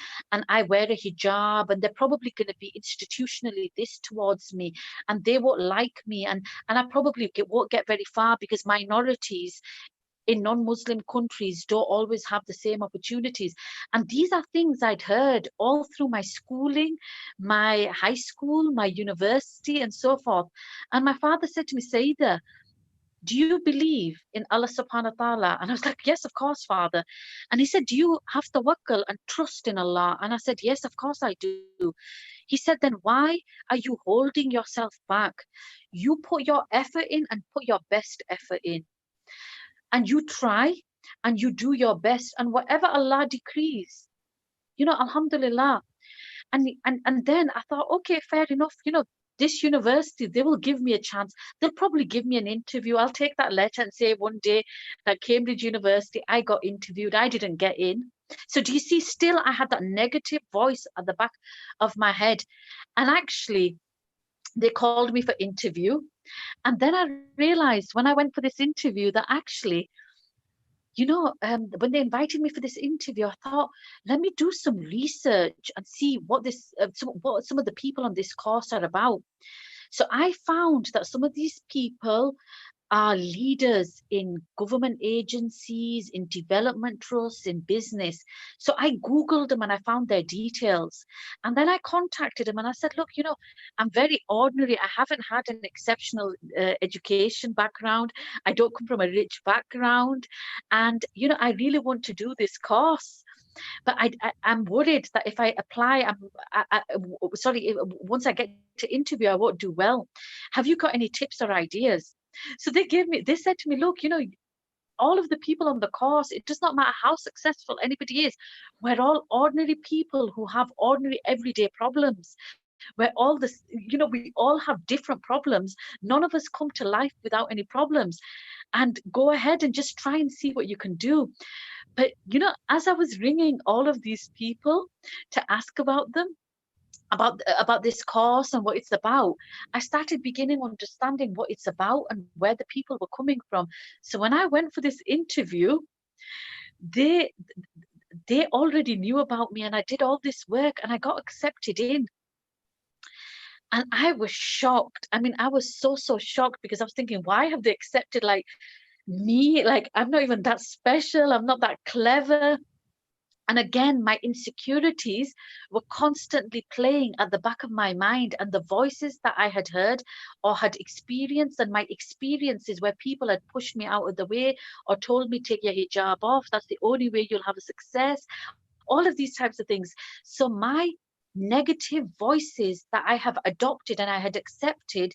I wear a hijab, and they're probably going to be institutionally this towards me, and they won't like me, and I probably won't get very far because minorities in non-Muslim countries don't always have the same opportunities. And these are things I'd heard all through my schooling, my high school, my university, and so forth. And my father said to me, Saida, do you believe in Allah subhanahu wa ta'ala? And I was like, yes, of course, Father. And he said, do you have tawakkul and trust in Allah? And I said, yes, of course I do. He said, then why are you holding yourself back? You put your effort in and put your best effort in. And you try and you do your best, and whatever Allah decrees, alhamdulillah. And then I thought, okay, fair enough, this university, they will give me a chance. They'll probably give me an interview. I'll take that letter and say one day that Cambridge University, I got interviewed, I didn't get in. So do you see, still I had that negative voice at the back of my head. And actually, they called me for interview. And then I realized when I went for this interview that actually, when they invited me for this interview, I thought, let me do some research and see what some of the people on this course are about. So I found that some of these people are leaders in government agencies, in development trusts, in business. So I Googled them and I found their details. And then I contacted them and I said, look, I'm very ordinary. I haven't had an exceptional education background. I don't come from a rich background. And, I really want to do this course. But I'm worried that if I apply, once I get to interview, I won't do well. Have you got any tips or ideas? So they said to me, look, all of the people on the course, it does not matter how successful anybody is. We're all ordinary people who have ordinary everyday problems. We're all this, we all have different problems. None of us come to life without any problems. And go ahead and just try and see what you can do. But, as I was ringing all of these people to ask about them, about this course and what it's about, I started beginning understanding what it's about and where the people were coming from. So when I went for this interview, they already knew about me, and I did all this work and I got accepted in. And I was shocked. I mean, I was so shocked because I was thinking, why have they accepted me? I'm not even that special. I'm not that clever. And again, my insecurities were constantly playing at the back of my mind, and the voices that I had heard or had experienced, and my experiences where people had pushed me out of the way or told me, take your hijab off, that's the only way you'll have a success, all of these types of things. So my negative voices that I have adopted and I had accepted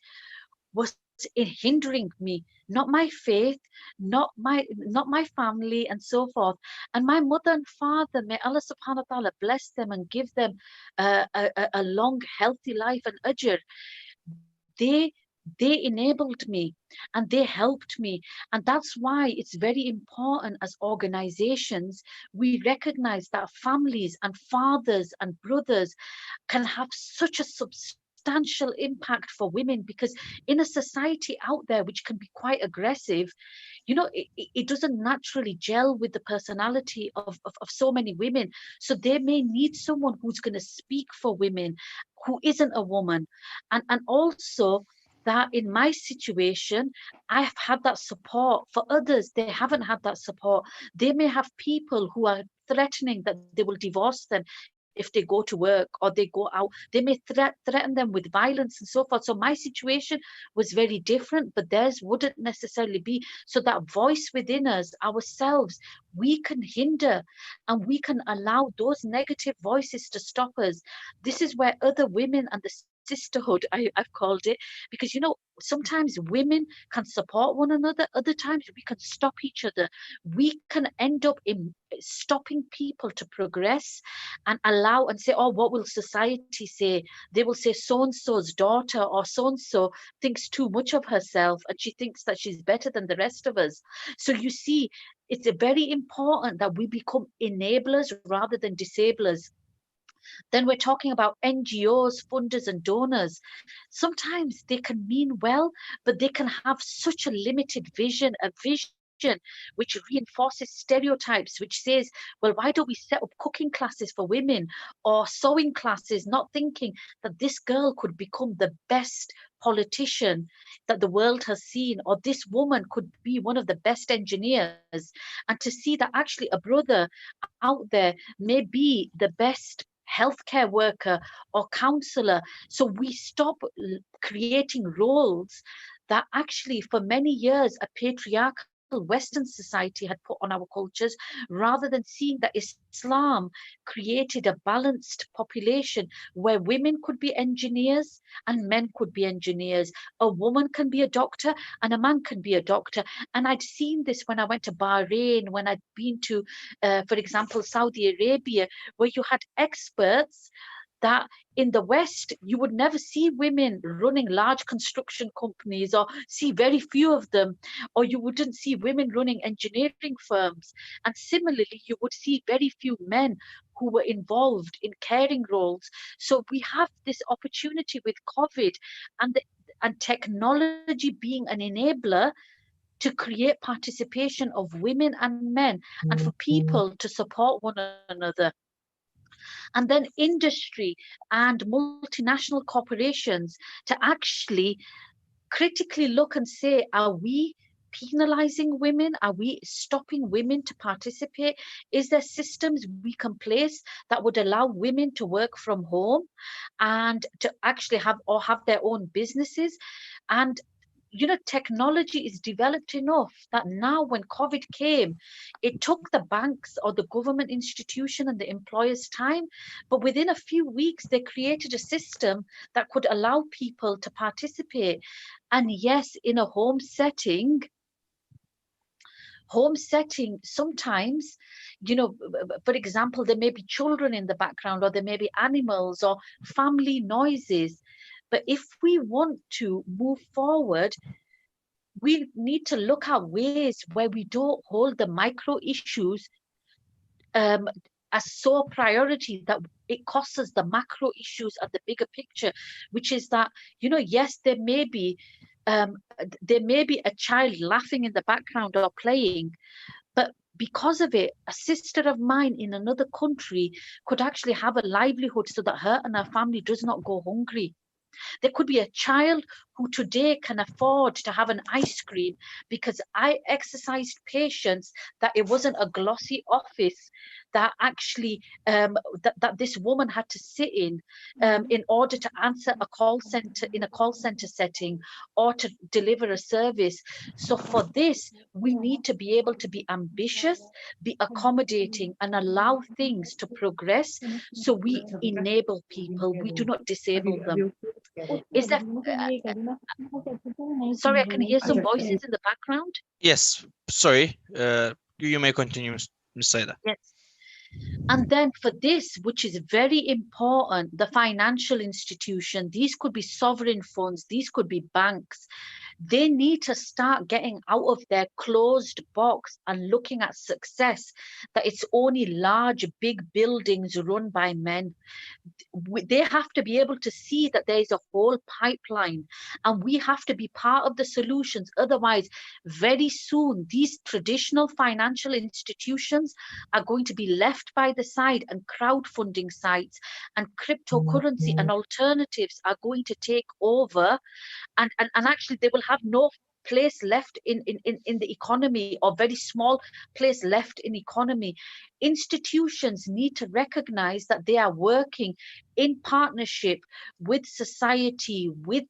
was hindering me, not my faith, not my family, and so forth. And my mother and father, may Allah subhanahu wa ta'ala bless them and give them a long, healthy life and ajr. They they enabled me and they helped me. And that's why it's very important as organizations, we recognize that families and fathers and brothers can have such a substantial impact for women, because in a society out there which can be quite aggressive, you know, it doesn't naturally gel with the personality of so many women. So they may need someone who's going to speak for women, who isn't a woman. And also that in my situation, I've had that support. For others, they haven't had that support. They may have people who are threatening that they will divorce them if they go to work or they go out. They may threaten them with violence and so forth. So my situation was very different, but theirs wouldn't necessarily be. So that voice within us, ourselves, we can hinder and we can allow those negative voices to stop us. This is where other women and the sisterhood, I've called it, because, you know, sometimes women can support one another, other times we can stop each other. We can end up in stopping people to progress and allow and say, oh, what will society say? They will say so-and-so's daughter or so-and-so thinks too much of herself and she thinks that she's better than the rest of us. So you see, it's very important that we become enablers rather than disablers. Then we're talking about NGOs, funders, and donors. Sometimes they can mean well, but they can have such a limited vision, a vision which reinforces stereotypes, which says, well, why don't we set up cooking classes for women or sewing classes, not thinking that this girl could become the best politician that the world has seen, or this woman could be one of the best engineers. And to see that actually a brother out there may be the best healthcare worker or counselor. So we stop creating roles that actually for many years a patriarchal Western society had put on our cultures, rather than seeing that Islam created a balanced population where women could be engineers and men could be engineers. A woman can be a doctor and a man can be a doctor. And I'd seen this when I went to Bahrain, when I'd been to, for example, Saudi Arabia, where you had experts that in the West, you would never see women running large construction companies, or see very few of them, or you wouldn't see women running engineering firms. And similarly, you would see very few men who were involved in caring roles. So we have this opportunity with COVID and technology being an enabler to create participation of women and men, and for people to support one another. And then industry and multinational corporations to actually critically look and say, are we penalizing women? Are we stopping women to participate? Is there systems we can place that would allow women to work from home and to actually have their own businesses? And you know, technology is developed enough that now when COVID came, it took the banks or the government institution and the employers time, but within a few weeks, they created a system that could allow people to participate. And yes, in a home setting, sometimes, you know, for example, there may be children in the background, or there may be animals or family noises. But if we want to move forward, we need to look at ways where we don't hold the micro issues as so priority that it costs us the macro issues at the bigger picture, which is that, you know, yes, there may be a child laughing in the background or playing, but because of it, a sister of mine in another country could actually have a livelihood so that her and her family does not go hungry. There could be a child who today can afford to have an ice cream because I exercised patience that it wasn't a glossy office that actually that this woman had to sit in order to answer a call center in a call center setting or to deliver a service. So for this, we need to be able to be ambitious, be accommodating, and allow things to progress. So we enable people, we do not disable them. Is that sorry, I can hear some voices in the background. Yes, sorry. You may continue, Ms. Saida. Yes. And then for this, which is very important, the financial institution, these could be sovereign funds, these could be banks, they need to start getting out of their closed box and looking at success, that it's only large, big buildings run by men. They have to be able to see that there is a whole pipeline, and we have to be part of the solutions. Otherwise, very soon, these traditional financial institutions are going to be left by the side, and crowdfunding sites and cryptocurrency and alternatives are going to take over, and actually they will have no place left in the economy, or very small place left in economy. Institutions need to recognize that they are working in partnership with society, with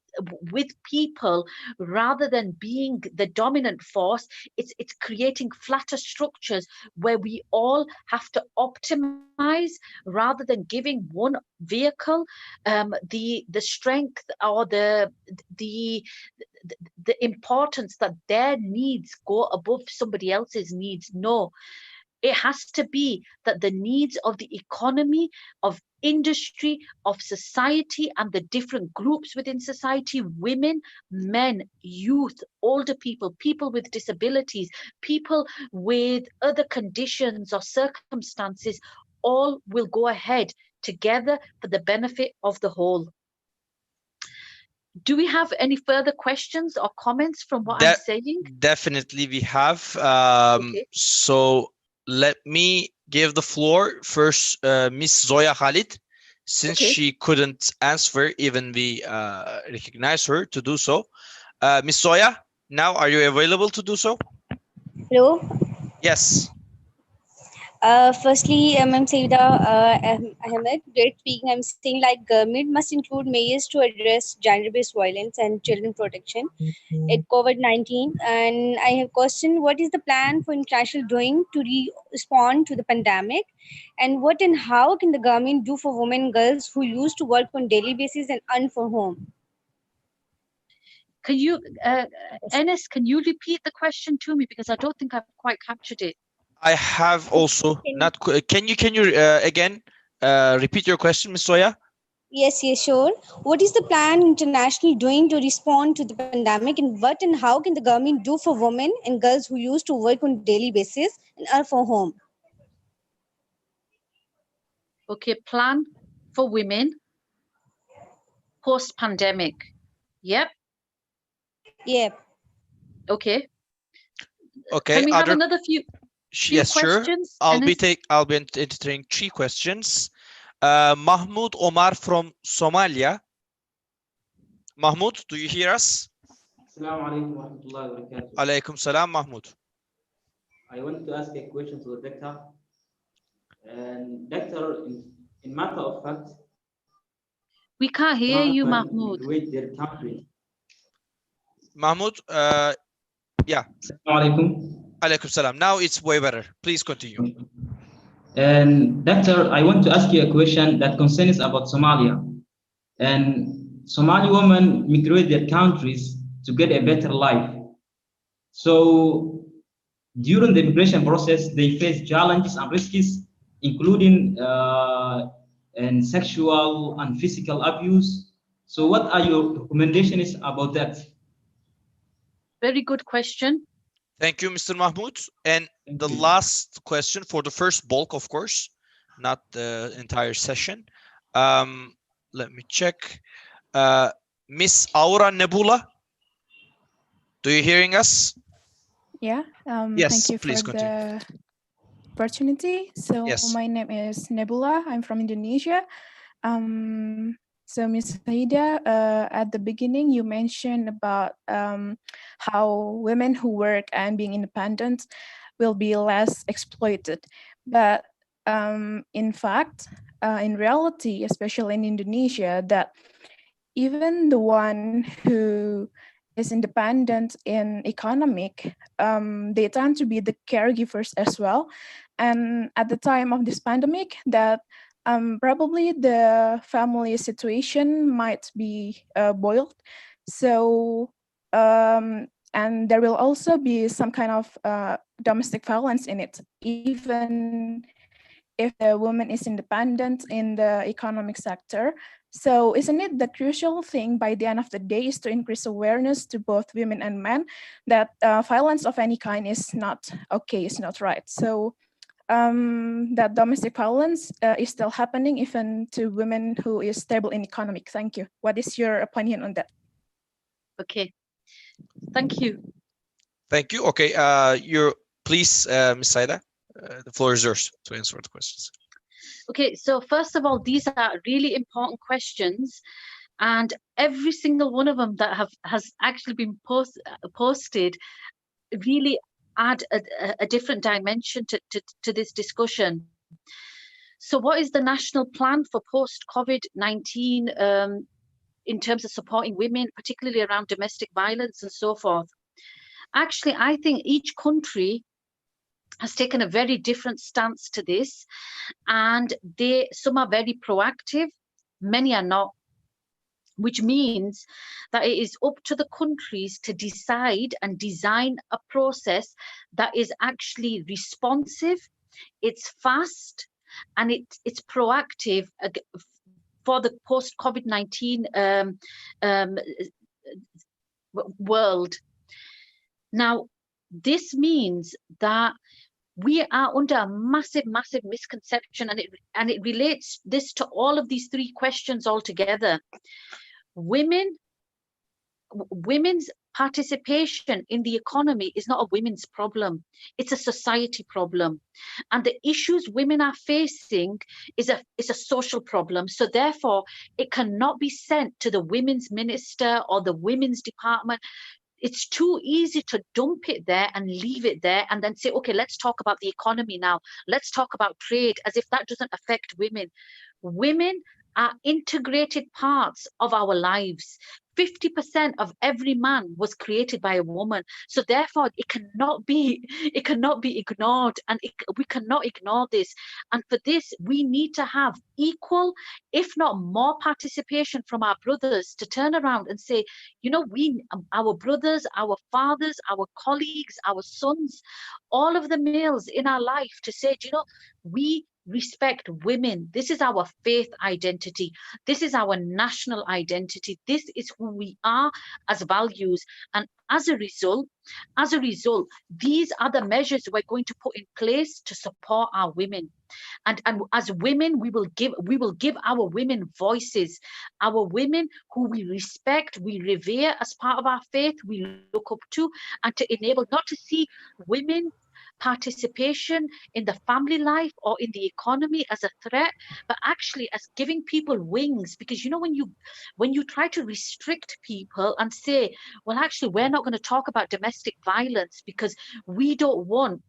people, rather than being the dominant force. It's creating flatter structures where we all have to optimize, rather than giving one vehicle the strength or the importance that their needs go above somebody else's needs. No, it has to be that the needs of the economy, of industry, of society, and the different groups within society, women, men, youth, older people, people with disabilities, people with other conditions or circumstances, all will go ahead together for the benefit of the whole. Do we have any further questions or comments from what I'm saying? Definitely we have. Okay. So let me give the floor first, Miss Zoya Khalid, since Okay. she couldn't answer, even we recognize her to do so. Miss Zoya, now are you available to do so? Hello. Yes. Firstly, I'm Saida Ahmed. Great speaking. I'm saying like government must include measures to address gender-based violence and children protection at COVID-19. And I have question: what is the plan for international doing to respond to the pandemic, and what and how can the government do for women and girls who used to work on daily basis and earn for home? Can you, Enes, can you repeat the question to me, because I don't think I've quite captured it. I have also not. Can you again repeat your question, Miss Zoya? Yes, sure. What is the plan international doing to respond to the pandemic, and what and how can the government do for women and girls who used to work on daily basis and are for home? Okay, plan for women post-pandemic. Yep. Yep. Okay. Okay. Can we have another few yes, questions? Sure. I'll be entertaining 3 questions. Mahmoud Omar from Somalia. Mahmoud, do you hear us? Assalamu alaikum wa rahmatullahi wa barakatuh. Alaikum salam, Mahmoud. I want to ask a question to the doctor. And doctor, in matter of fact, we can't hear you, Mahmoud. Their country. Mahmoud, yeah. Assalamu alaikum. Alaikum salam. Now it's way better. Please continue. And doctor, I want to ask you a question that concerns about Somalia. And Somali women migrate their countries to get a better life. So during the immigration process, they face challenges and risks, including and sexual and physical abuse. So what are your recommendations about that? Very good question. Thank you, Mr. Mahmoud. And the last question for the first bulk, of course, not the entire session. Let me check. Miss Aura Nebula, do you hearing us? Yeah. Yes, thank you please for continue. the opportunity. So Yes. my name is Nebula. I'm from Indonesia. So Ms. Saida, at the beginning, you mentioned about how women who work and being independent will be less exploited. But in fact, in reality, especially in Indonesia, that even the one who is independent in economic, they tend to be the caregivers as well. And at the time of this pandemic, that probably the family situation might be boiled. So, and there will also be some kind of domestic violence in it, even if the woman is independent in the economic sector. So isn't it the crucial thing by the end of the day is to increase awareness to both women and men that violence of any kind is not okay, is not right. So that domestic violence is still happening even to women who is stable in economic. Thank you. What is your opinion on that? Okay, thank you. Thank you. Okay, please, Ms. Saida, the floor is yours to answer the questions. Okay, so first of all, these are really important questions, and every single one of them that has actually been posted really add a different dimension to this discussion. So what is the national plan for post-COVID-19 in terms of supporting women, particularly around domestic violence and so forth? Actually, I think each country has taken a very different stance to this, and some are very proactive, many are not, which means that it is up to the countries to decide and design a process that is actually responsive, it's fast, and it's proactive for the post-COVID-19 world. Now, this means that we are under a massive misconception, and it relates this to all of these three questions altogether. Women's participation in the economy is not a women's problem, it's a society problem, and the issues women are facing is a social problem. So therefore it cannot be sent to the women's minister or the women's department. It's too easy to dump it there and leave it there and then say, okay, let's talk about the economy now. Let's talk about trade, as if that doesn't affect women. Women are integrated parts of our lives. 50% of every man was created by a woman. So therefore it cannot be ignored, and we cannot ignore this. And for this, we need to have equal, if not more, participation from our brothers to turn around and say, you know, our brothers, our fathers, our colleagues, our sons, all of the males in our life, to say, you know, we respect women. This is our faith identity. This is our national identity. This is who we are as values. And as a result, these are the measures we're going to put in place to support our women. And as women, we will give our women voices, our women who we respect, we revere as part of our faith, we look up to, and to enable, not to see women participation in the family life or in the economy as a threat, but actually as giving people wings. Because you know, when you try to restrict people and say, well, actually we're not going to talk about domestic violence because we don't want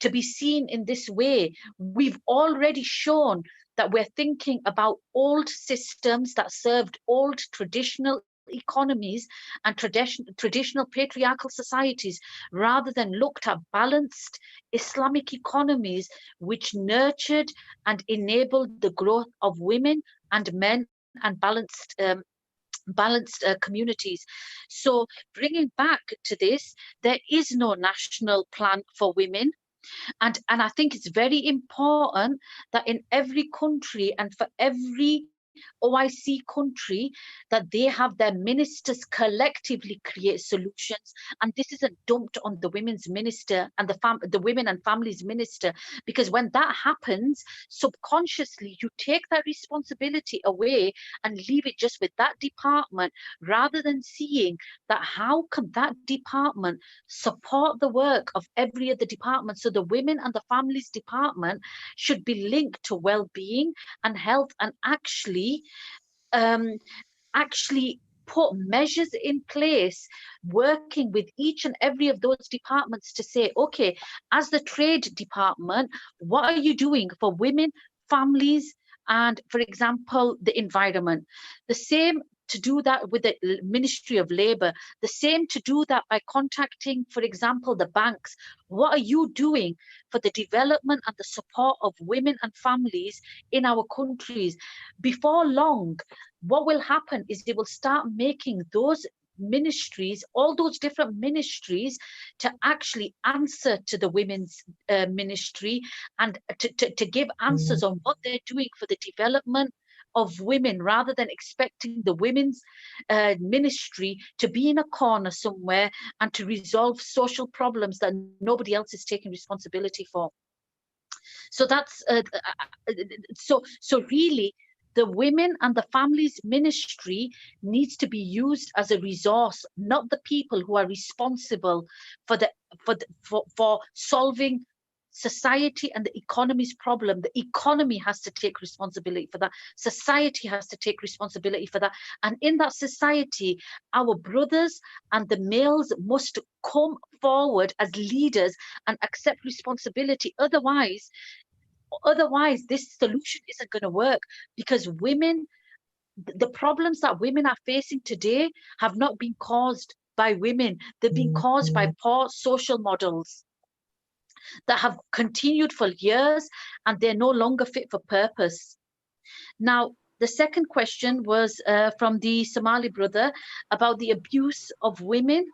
to be seen in this way, we've already shown that we're thinking about old systems that served old traditional economies and traditional patriarchal societies, rather than looked at balanced Islamic economies which nurtured and enabled the growth of women and men and balanced communities. So bringing back to this, there is no national plan for women. And I think it's very important that in every country and for every OIC country, that they have their ministers collectively create solutions, and this isn't dumped on the women's minister and the women and families minister, because when that happens, subconsciously you take that responsibility away and leave it just with that department, rather than seeing that how can that department support the work of every other department. So the women and the families department should be linked to well-being and health, and actually put measures in place, working with each and every of those departments to say, okay, as the trade department, what are you doing for women, families, and, for example, the environment? The same to do that with the Ministry of Labour, the same to do that by contacting, for example, the banks. What are you doing for the development and the support of women and families in our countries? Before long, what will happen is they will start making those ministries, all those different ministries, to actually answer to the women's ministry, and to give answers on what they're doing for the development of women, rather than expecting the women's ministry to be in a corner somewhere and to resolve social problems that nobody else is taking responsibility for. So that's so really, the women and the families ministry needs to be used as a resource, not the people who are responsible for solving society and the economy's problem. The economy has to take responsibility for that. Society has to take responsibility for that. And in that society, our brothers and the males must come forward as leaders and accept responsibility. Otherwise, this solution isn't going to work, because women, the problems that women are facing today have not been caused by women. They've been caused by poor social models that have continued for years, and they're no longer fit for purpose. Now, the second question was from the Somali brother about the abuse of women,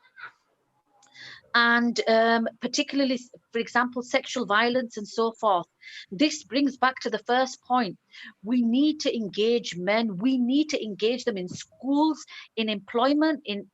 and particularly, for example, sexual violence and so forth. This brings back to the first point. We need to engage men. We need to engage them in schools, in employment, in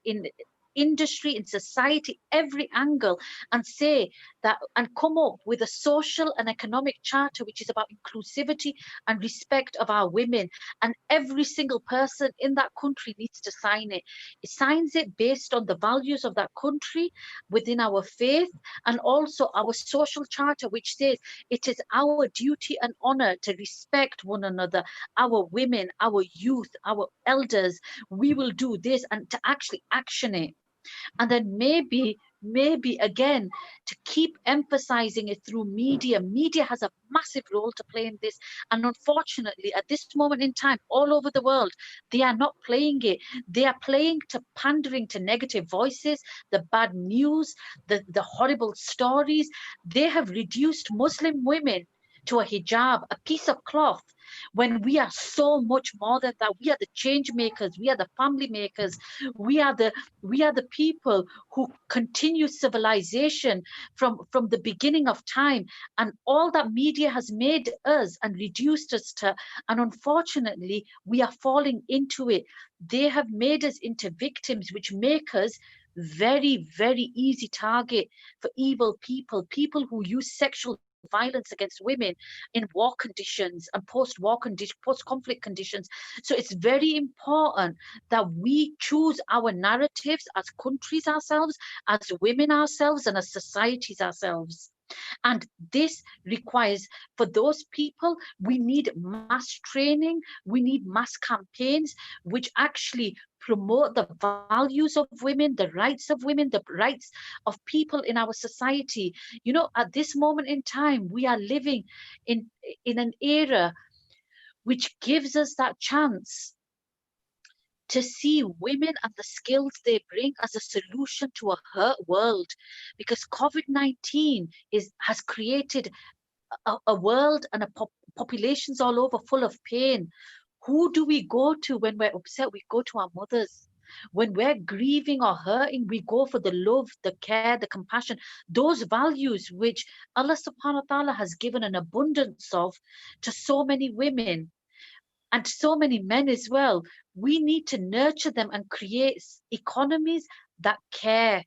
industry, in society, every angle, and say that, and come up with a social and economic charter which is about inclusivity and respect of our women. And every single person in that country needs to sign it. It signs it based on the values of that country, within our faith, and also our social charter, which says it is our duty and honor to respect one another, our women, our youth, our elders. We will do this, and to actually action it. And then maybe again, to keep emphasizing it through media. Media has a massive role to play in this, and unfortunately at this moment in time, all over the world, they are not playing it. They are playing to pandering to negative voices, the bad news, the horrible stories. They have reduced Muslim women to a hijab, a piece of cloth, when we are so much more than that. We are the change makers, we are the family makers, we are the people who continue civilization from the beginning of time. And all that media has made us and reduced us to, and unfortunately we are falling into it. They have made us into victims, which make us very, very easy target for evil people who use sexual violence against women in war conditions and post-war conditions, post-conflict conditions. So it's very important that we choose our narratives as countries ourselves, as women ourselves, and as societies ourselves. And this requires, for those people, we need mass training, we need mass campaigns which actually promote the values of women, the rights of women, the rights of people in our society. You know, at this moment in time, we are living in an era which gives us that chance to see women and the skills they bring as a solution to a hurt world, because COVID-19 has created a world and populations all over full of pain. Who do we go to when we're upset? We go to our mothers. When we're grieving or hurting, we go for the love, the care, the compassion, those values which Allah subhanahu wa ta'ala has given an abundance of to so many women and so many men as well. We need to nurture them and create economies that care.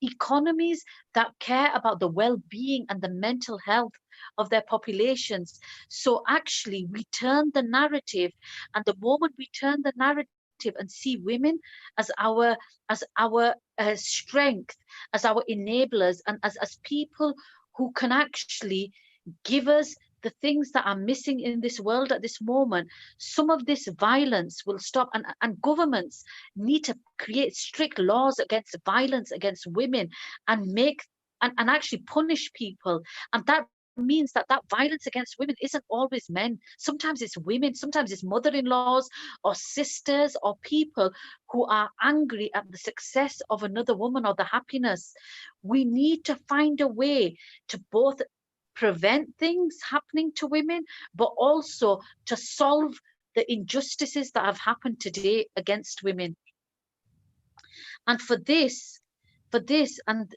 Economies that care about the well-being and the mental health of their populations. So actually we turn the narrative, and the moment we turn the narrative and see women as our strength, as our enablers, and as people who can actually give us the things that are missing in this world at this moment, some of this violence will stop. And governments need to create strict laws against violence against women, and actually punish people. And that means that violence against women isn't always men. Sometimes it's women, sometimes it's mother-in-laws or sisters or people who are angry at the success of another woman or the happiness. We need to find a way to both prevent things happening to women, but also to solve the injustices that have happened today against women. And for this and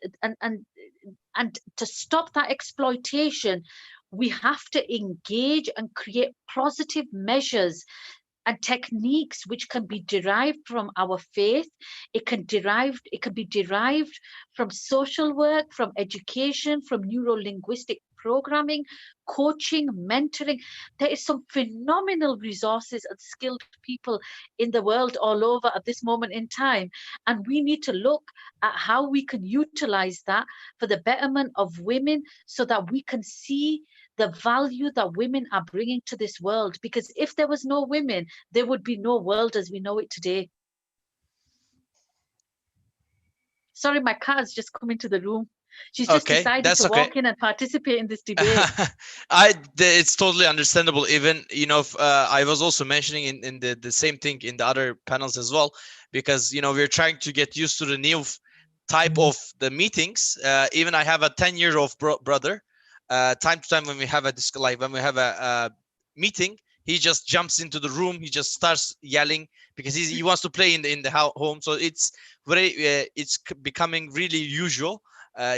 to stop that exploitation, we have to engage and create positive measures and techniques which can be derived from our faith. It can be derived from social work, from education, from neuro-linguistic programming, coaching, mentoring. There is some phenomenal resources and skilled people in the world all over at this moment in time, and we need to look at how we can utilize that for the betterment of women, so that we can see the value that women are bringing to this world. Because if there was no women, there would be no world as we know it today. Sorry, my cat has just come into the room. She's just decided to walk in and participate in this debate. It's totally understandable. Even, you know, I was also mentioning in the same thing in the other panels as well, because, you know, we're trying to get used to the new type of the meetings. Even I have a 10-year-old brother. Time to time when we have a meeting, he just jumps into the room. He just starts yelling because he wants to play in the home. So it's it's becoming really usual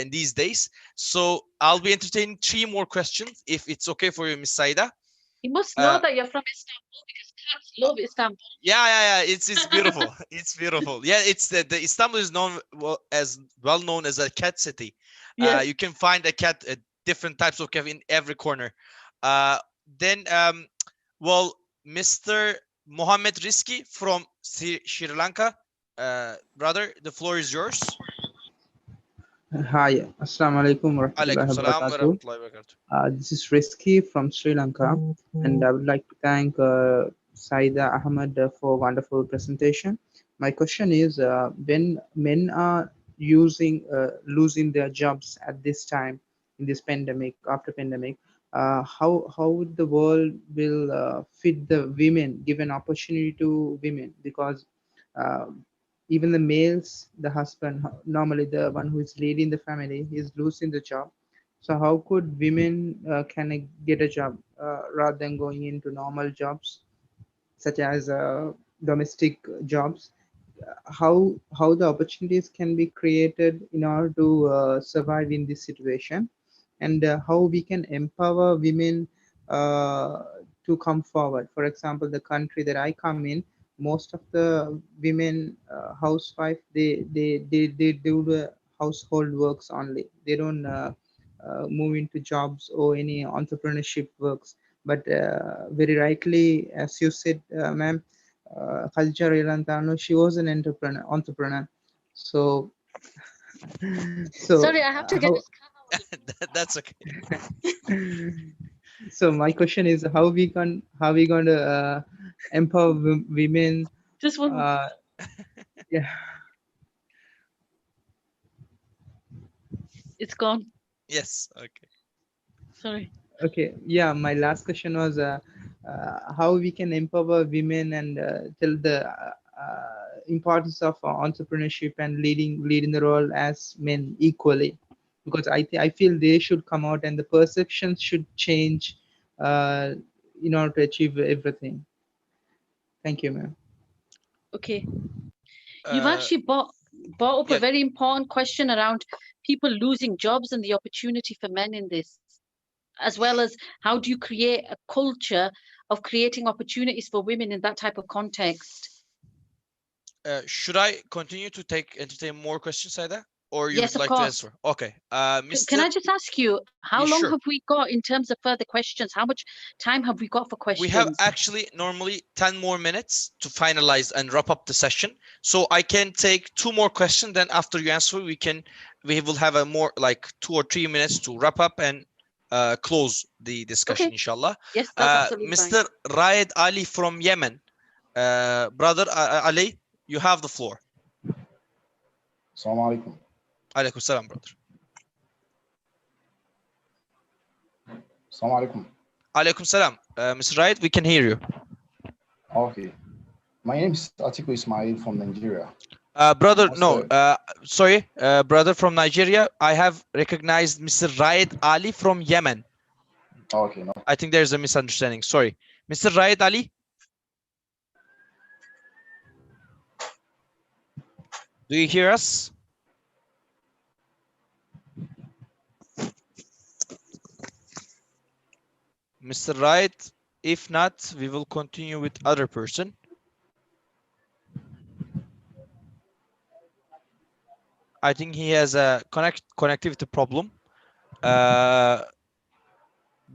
in these days. So I'll be entertaining 3 more questions if it's okay for you, Miss Saida. You must know that you're from Istanbul, because cats love Istanbul. Yeah. It's beautiful. It's beautiful. Yeah, it's the Istanbul is known as well known as a cat city. Yes. You can find a cat, different types of cat in every corner. Then well, Mr. Mohammed Rizki from Sri Lanka, brother, the floor is yours. Hi, Assalamu alaikum wa Alaikum rahmatullahi salam wa wa rahmatullahi wa barakatuh. This is Rizky from Sri Lanka, and I would like to thank Saida Ahmed for a wonderful presentation. My question is, when men are losing their jobs at this time in this pandemic, after pandemic, how would the world will fit the women, give an opportunity to women? Because uh, even the males, the husband, normally the one who is leading the family, is losing the job. So how could women can get a job rather than going into normal jobs such as domestic jobs? How the opportunities can be created in order to survive in this situation, and how we can empower women to come forward. For example, the country that I come in, most of the women housewife, they do the household works only. They don't move into jobs or any entrepreneurship works. But very rightly, as you said, ma'am, Khadija Relantano, she was an entrepreneur. So, Sorry, I have to get this cat. That's okay. So my question is, how we going to empower women? Just one. Yeah. It's gone. Yes. Okay. Sorry. Okay. Yeah. My last question was how we can empower women and tell the importance of entrepreneurship and leading the role as men equally, because I feel they should come out and the perceptions should change in order to achieve everything. Thank you, ma'am. Okay. You've actually brought up a very important question around people losing jobs and the opportunity for men in this, as well as how do you create a culture of creating opportunities for women in that type of context. Should I continue to entertain more questions, Saida? Or you Yes, would of like to course. answer? Okay. Can I just ask you, how long sure. have we got in terms of further questions? How much time have we got for questions? We have actually normally 10 more minutes to finalize and wrap up the session. So I can take 2 more questions. Then after you answer, we will have a more like 2 or 3 minutes to wrap up and close the discussion, inshallah. Yes, that's absolutely Mr. Raed Ali from Yemen. Brother Ali, you have the floor. Assalamu alaikum. Alaikum salam, brother. Assalamu alaikum. Alaikum salam. Mr. Raed, we can hear you. Okay. My name is Atiku Ismail from Nigeria. Brother, sorry, brother from Nigeria. I have recognized Mr. Raed Ali from Yemen. Okay, no. I think there's a misunderstanding. Sorry. Mr. Raed Ali? Do you hear us? Mr. Wright, if not, we will continue with other person. I think he has a connectivity problem.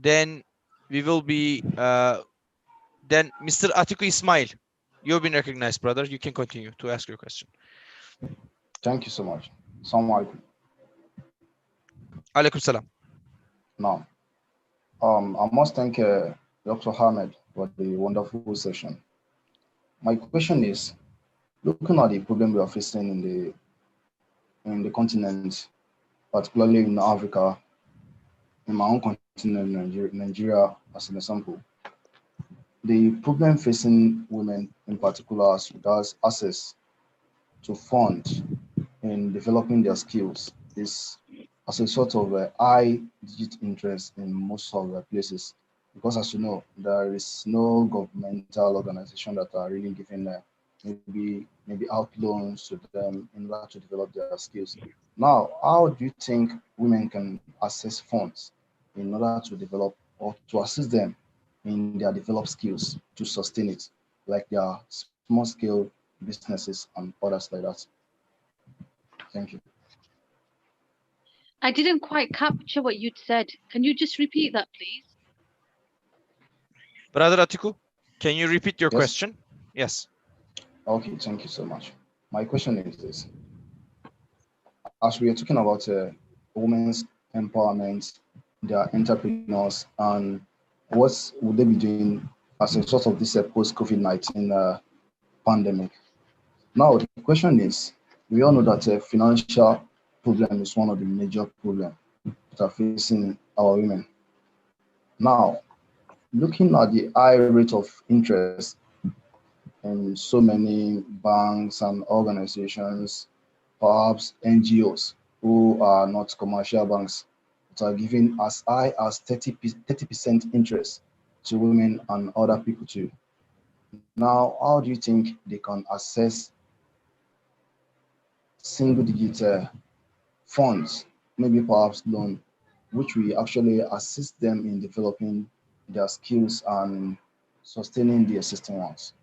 Then we will be then Mr. Atiku Ismail, you've been recognized, brother. You can continue to ask your question. Thank you so much. Assalamu alaikum. Alaikum salam. Now, I must thank Dr. Ahmed for the wonderful session. My question is, looking at the problem we are facing in the continent, particularly in Africa, in my own continent, Nigeria, as an example, the problem facing women in particular as regards access to funds in developing their skills is as a sort of a high digit interest in most of the places, because as you know, there is no governmental organization that are really giving maybe out loans to them in order to develop their skills. Now, how do you think women can access funds in order to develop or to assist them in their developed skills to sustain it, like their small scale businesses and others like that? Thank you. I didn't quite capture what you'd said. Can you just repeat that, please? Brother Atiku, can you repeat your Yes. question? Yes. Okay, thank you so much. My question is this. As we are talking about women's empowerment, their entrepreneurs, and what would they be doing as a result of this post-COVID-19 pandemic? Now, the question is, we all know that financial problem is one of the major problems that are facing our women. Now, looking at the high rate of interest in so many banks and organizations, perhaps NGOs who are not commercial banks, that are giving as high as 30% interest to women and other people too. Now, how do you think they can access single digit funds, maybe perhaps loan, which will actually assist them in developing their skills and sustaining the existing ones?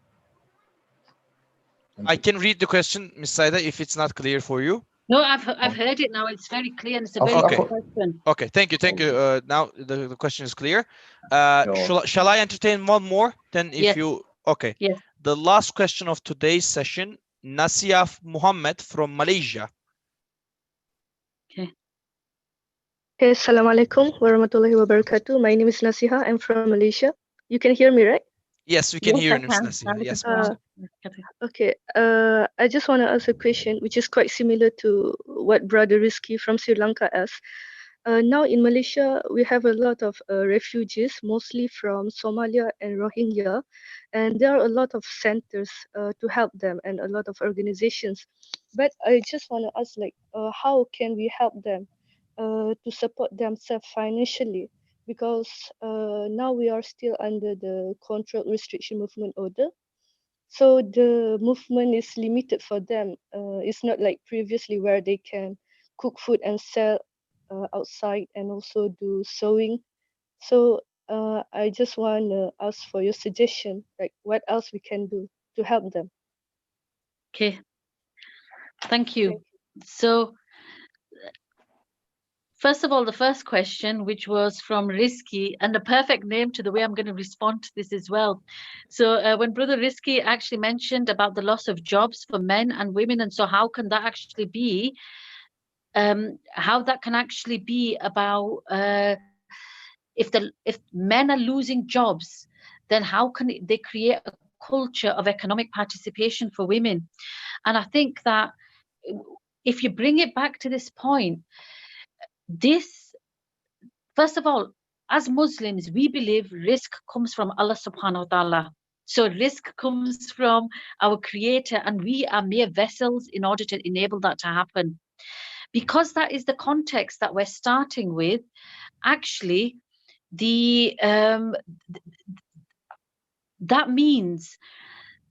I can read the question, Ms. Saida, if it's not clear for you. No, I've heard it now. It's very clear and it's a very Okay. good question. Okay, thank you. Now the question is clear. Sure. Shall I entertain one more? Then if Yes. you, okay. Yes. The last question of today's session, Nasiaf Muhammad from Malaysia. Okay. Hey, Assalamu alaikum warahmatullahi wabarakatuh. My name is Nasiha. I'm from Malaysia. You can hear me, right? Yes, we can Yes, hear I you, Ms. can. Nasiha. Yes, Okay. I just want to ask a question, which is quite similar to what Brother Rizky from Sri Lanka asked. Now in Malaysia, we have a lot of refugees, mostly from Somalia and Rohingya, and there are a lot of centers to help them and a lot of organizations. But I just want to ask, like, how can we help them to support themselves financially? Because now we are still under the control restriction movement order. So the movement is limited for them. It's not like previously where they can cook food and sell outside and also do sewing. So I just want to ask for your suggestion, like what else we can do to help them. Okay. Thank you. So first of all, the first question, which was from Rizky, and a perfect name to the way I'm going to respond to this as well. So when Brother Rizky actually mentioned about the loss of jobs for men and women, and so how can that actually be, how that can actually be about if men are losing jobs, then how can they create a culture of economic participation for women? And I think that if you bring it back to this point, this, first of all, as Muslims, we believe risk comes from Allah subhanahu wa ta'ala. So risk comes from our creator, and we are mere vessels in order to enable that to happen. Because that is the context that we're starting with, actually, that means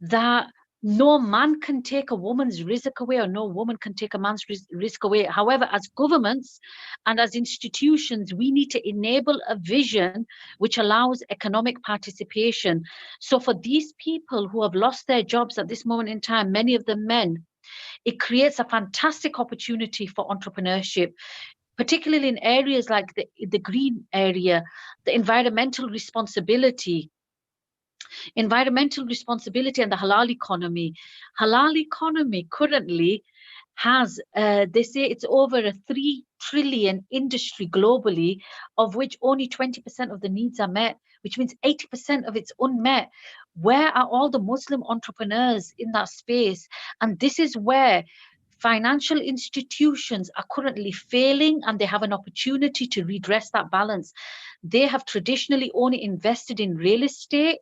that No man can take a woman's risk away, or no woman can take a man's risk away. However, as governments and as institutions, we need to enable a vision which allows economic participation. So for these people who have lost their jobs at this moment in time, many of them men, it creates a fantastic opportunity for entrepreneurship, particularly in areas like the green area, the environmental responsibility and the halal economy. Halal economy currently has, they say it's over a 3 trillion industry globally, of which only 20% of the needs are met, which means 80% of it's unmet. Where are all the Muslim entrepreneurs in that space? And this is where financial institutions are currently failing, and they have an opportunity to redress that balance. They have traditionally only invested in real estate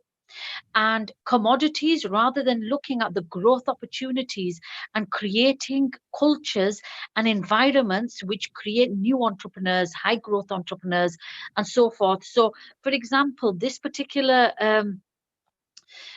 and commodities rather than looking at the growth opportunities and creating cultures and environments which create new entrepreneurs, high growth entrepreneurs, and so forth. So, for example, this particular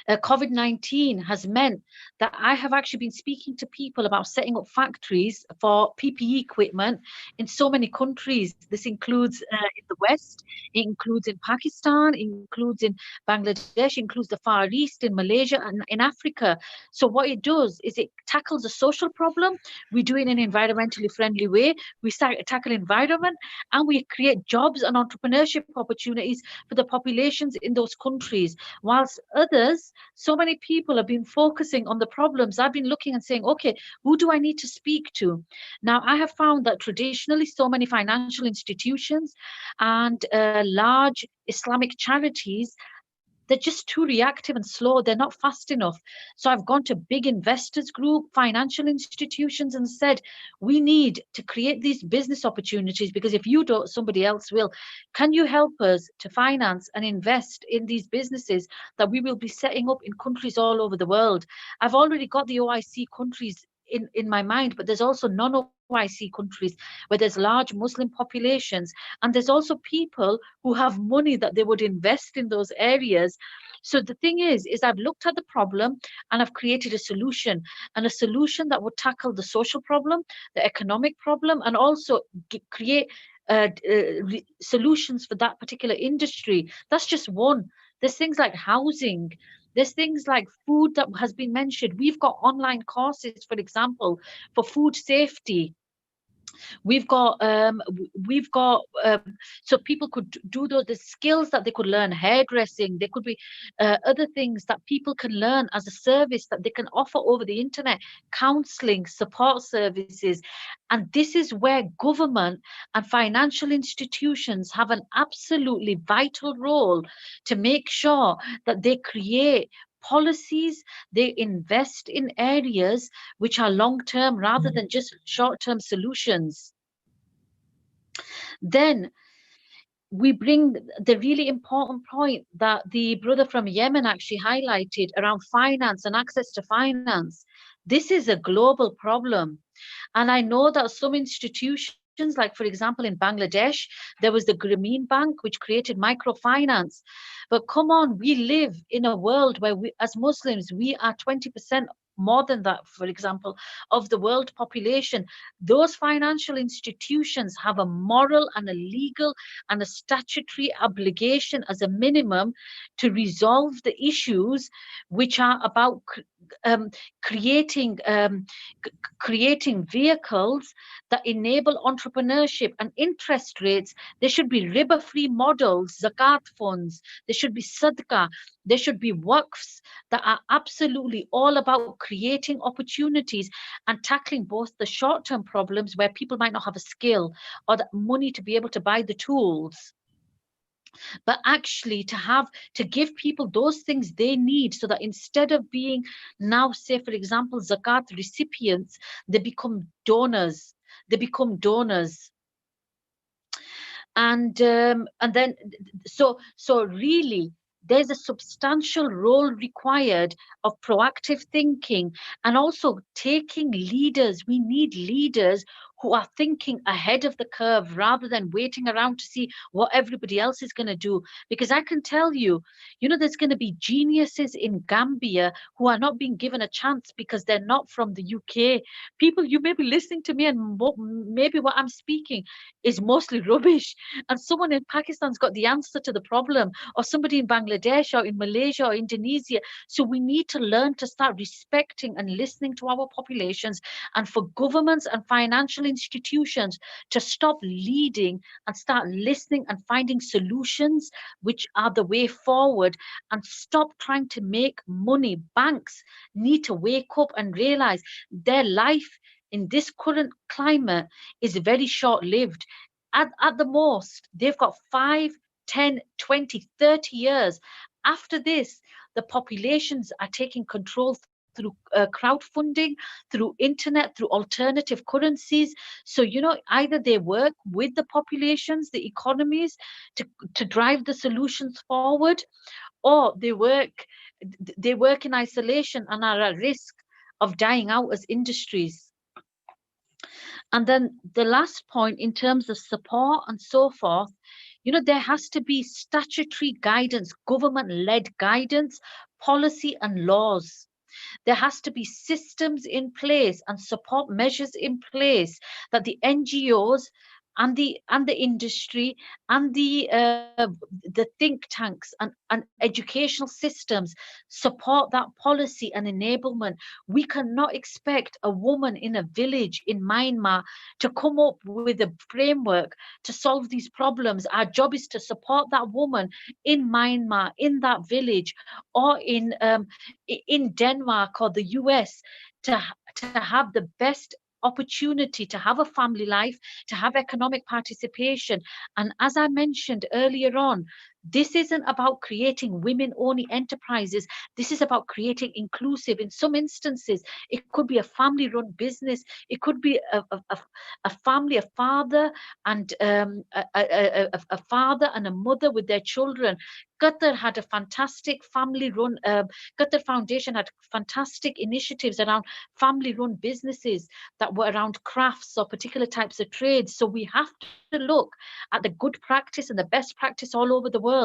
COVID-19 has meant that I have actually been speaking to people about setting up factories for PPE equipment in so many countries. This includes in the West, it includes in Pakistan, it includes in Bangladesh, it includes the Far East, in Malaysia, and in Africa. So what it does is it tackles a social problem. We do it in an environmentally friendly way. We start to tackle environment, and we create jobs and entrepreneurship opportunities for the populations in those countries. Whilst others, so many people have been focusing on the problems. I've been looking and saying, okay, who do I need to speak to? Now, I have found that traditionally so many financial institutions and large Islamic charities, they're just too reactive and slow. They're not fast enough. So I've gone to big investors group, financial institutions, and said, we need to create these business opportunities, because if you don't, somebody else will. Can you help us to finance and invest in these businesses that we will be setting up in countries all over the world? I've already got the OIC countries in my mind, but there's also non-OIC countries where there's large Muslim populations, and there's also people who have money that they would invest in those areas. So the thing is I've looked at the problem and I've created a solution, and a solution that would tackle the social problem, the economic problem, and also create solutions for that particular industry. That's just one. There's things like housing. There's things like food that has been mentioned. We've got online courses, for example, for food safety. We've got so people could do the skills that they could learn, hairdressing. There could be other things that people can learn as a service that they can offer over the internet, counseling, support services. And this is where government and financial institutions have an absolutely vital role to make sure that they create policies, they invest in areas which are long-term rather than just short-term solutions. Then we bring the really important point that the brother from Yemen actually highlighted around finance and access to finance. This is a global problem. And I know that some institutions, like for example in Bangladesh, there was the Grameen Bank, which created microfinance. But come on, we live in a world where we, as Muslims, we are 20% more than that, for example, of the world population. Those financial institutions have a moral and a legal and a statutory obligation as a minimum to resolve the issues which are about creating vehicles that enable entrepreneurship and interest rates. There should be riba-free models, zakat funds, there should be sadaqah, there should be waqfs that are absolutely all about creating opportunities and tackling both the short-term problems where people might not have a skill or the money to be able to buy the tools, but actually to give people those things they need, so that instead of being now, say for example, zakat recipients, they become donors. And then so really there's a substantial role required of proactive thinking and also taking leaders. We need leaders who are thinking ahead of the curve rather than waiting around to see what everybody else is going to do. Because I can tell you, there's going to be geniuses in Gambia who are not being given a chance because they're not from the UK. People, you may be listening to me, and maybe what I'm speaking is mostly rubbish. And someone in Pakistan's got the answer to the problem, or somebody in Bangladesh or in Malaysia or Indonesia. So we need to learn to start respecting and listening to our populations, and for governments and financial institutions to stop leading and start listening and finding solutions which are the way forward, and stop trying to make money. Banks need to wake up and realize their life in this current climate is very short-lived. At the most, they've got 5, 10, 20, 30 years. After this, the populations are taking control through crowdfunding, through internet, through alternative currencies. So, either they work with the populations, the economies, to drive the solutions forward, or they work in isolation and are at risk of dying out as industries. And then the last point, in terms of support and so forth, there has to be statutory guidance, government-led guidance, policy and laws. There has to be systems in place and support measures in place that the NGOs and the industry and the think tanks and educational systems support that policy and enablement. We cannot expect a woman in a village in Myanmar to come up with a framework to solve these problems. Our job is to support that woman in Myanmar, in that village, or in Denmark or the US, to have the best opportunity to have a family life, to have economic participation. And as I mentioned earlier on, this isn't about creating women-only enterprises. This is about creating inclusive. In some instances, it could be a family-run business. It could be a family, a father and a father and a mother with their children. Qatar had a fantastic family-run. Qatar Foundation had fantastic initiatives around family-run businesses that were around crafts or particular types of trades. So we have to look at the good practice and the best practice all over the world,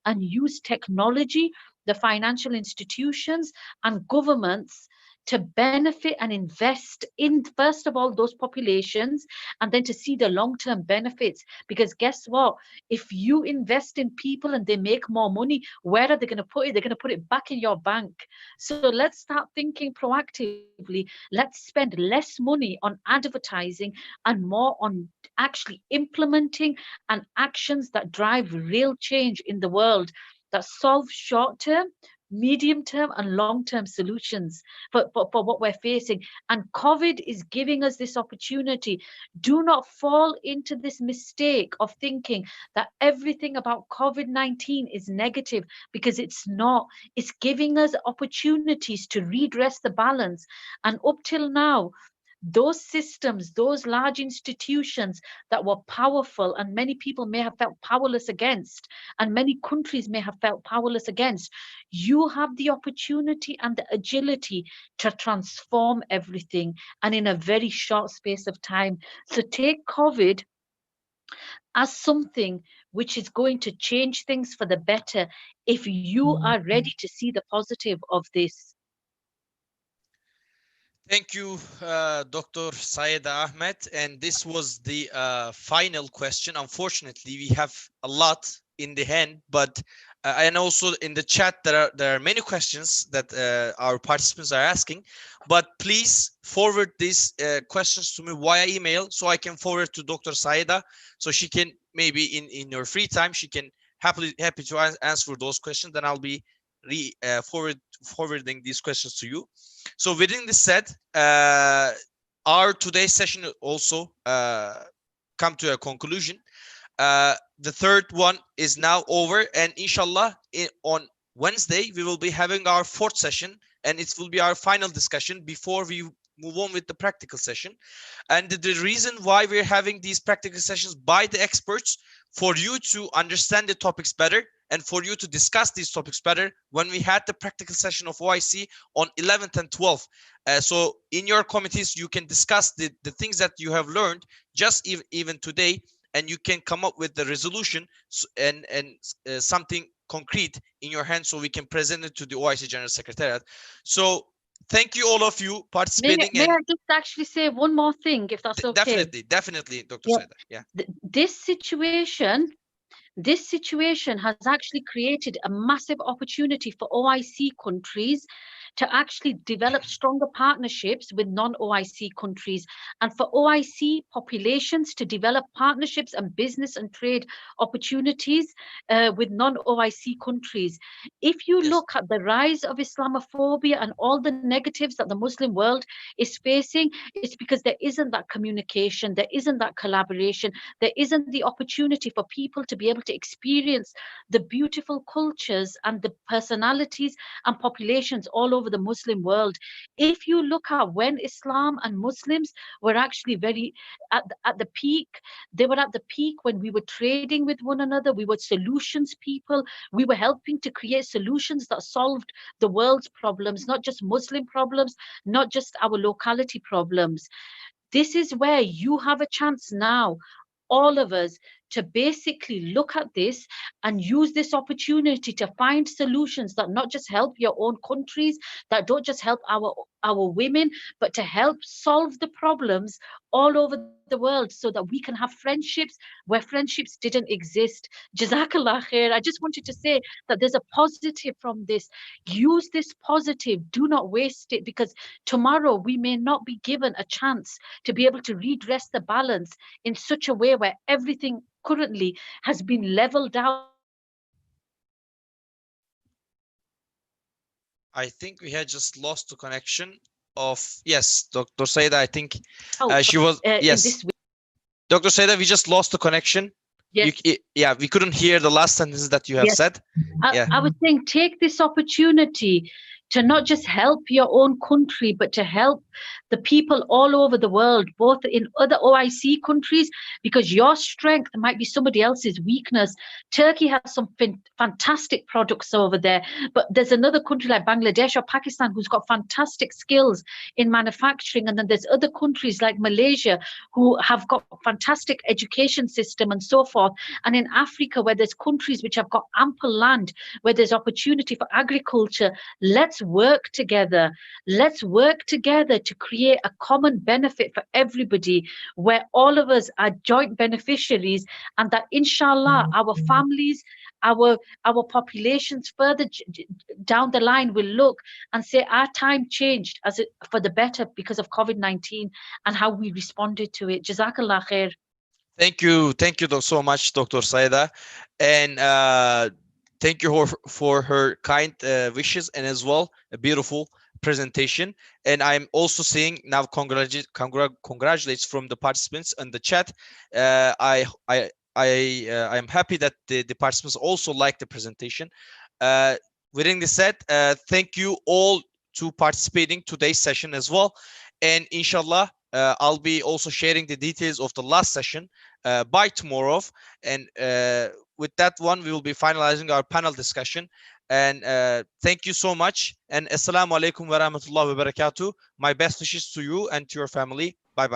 and use technology, the financial institutions and governments to benefit and invest in, first of all, those populations, and then to see the long-term benefits. Because guess what? If you invest in people and they make more money, where are they going to put it? They're going to put it back in your bank. So let's start thinking proactively. Let's spend less money on advertising and more on actually implementing and actions that drive real change in the world, that solve short-term, medium-term and long-term solutions for what we're facing. And COVID is giving us this opportunity. Do not fall into this mistake of thinking that everything about COVID-19 is negative, because it's not. It's giving us opportunities to redress the balance. And up till now, those systems, those large institutions that were powerful and many people may have felt powerless against, and many countries may have felt powerless against, you have the opportunity and the agility to transform everything, and in a very short space of time. So take COVID as something which is going to change things for the better if you are ready to see the positive of this. Thank you, Dr. Saida Ahmed. And this was the final question. Unfortunately, we have a lot in the hand, but and also in the chat there are many questions that our participants are asking. But please forward these questions to me via email so I can forward to Dr. Saida, so she can, maybe in your free time, she can happy to answer those questions. Then I'll be forwarding these questions to you. So within this said, our today's session also come to a conclusion. The third one is now over, and inshallah on Wednesday we will be having our fourth session, and it will be our final discussion before we move on with the practical session. And the reason why we're having these practical sessions by the experts, for you to understand the topics better and for you to discuss these topics better when we had the practical session of OIC on 11th and 12th. So in your committees, you can discuss the things that you have learned just even today, and you can come up with the resolution and something concrete in your hand, so we can present it to the OIC General Secretariat. So thank you all of you participating. May I just actually say one more thing, if that's okay? Definitely, Dr. Yeah. Saida. Yeah. This situation has actually created a massive opportunity for OIC countries to actually develop stronger partnerships with non-OIC countries, and for OIC populations to develop partnerships and business and trade opportunities with non-OIC countries. If you look at the rise of Islamophobia and all the negatives that the Muslim world is facing, it's because there isn't that communication, there isn't that collaboration, there isn't the opportunity for people to be able to experience the beautiful cultures and the personalities and populations all over the Muslim world. If you look at when Islam and Muslims were actually very at the peak, they were at the peak when we were trading with one another, we were solutions people, we were helping to create solutions that solved the world's problems, not just Muslim problems, not just our locality problems. This is where you have a chance now, all of us, to basically look at this and use this opportunity to find solutions that not just help your own countries, that don't just help our women, but to help solve the problems all over the world, so that we can have friendships where friendships didn't exist. Jazakallah khair. I just wanted to say that there's a positive from this. Use this positive. Do not waste it, because tomorrow we may not be given a chance to be able to redress the balance in such a way where everything currently has been leveled out. I think we had just lost the connection of, yes, Dr. Saida, I think she was, yes. Dr. Saida, we just lost the connection. Yes. Yeah, we couldn't hear the last sentence that you have said. I was saying, take this opportunity to not just help your own country, but to help the people all over the world, both in other OIC countries, because your strength might be somebody else's weakness. Turkey has some fantastic products over there, but there's another country like Bangladesh or Pakistan who's got fantastic skills in manufacturing, and then there's other countries like Malaysia who have got fantastic education system and so forth. And in Africa, where there's countries which have got ample land, where there's opportunity for agriculture, let's work together. Let's work together to create a common benefit for everybody, where all of us are joint beneficiaries, and that inshallah our families, our populations further down the line will look and say our time changed for the better because of COVID-19 and how we responded to it. Jazakallah khair. Thank you so much, Dr. Saida, and thank you for her kind wishes, and as well a beautiful presentation. And I'm also seeing now congratulations from the participants in the chat. I'm happy that the participants also like the presentation. Within this said, thank you all to participating today's session as well, and inshallah I'll be also sharing the details of the last session by tomorrow, and with that one we will be finalizing our panel discussion. And thank you so much, and assalamu alaikum wa rahmatullahi wa barakatuh. My best wishes to you and to your family.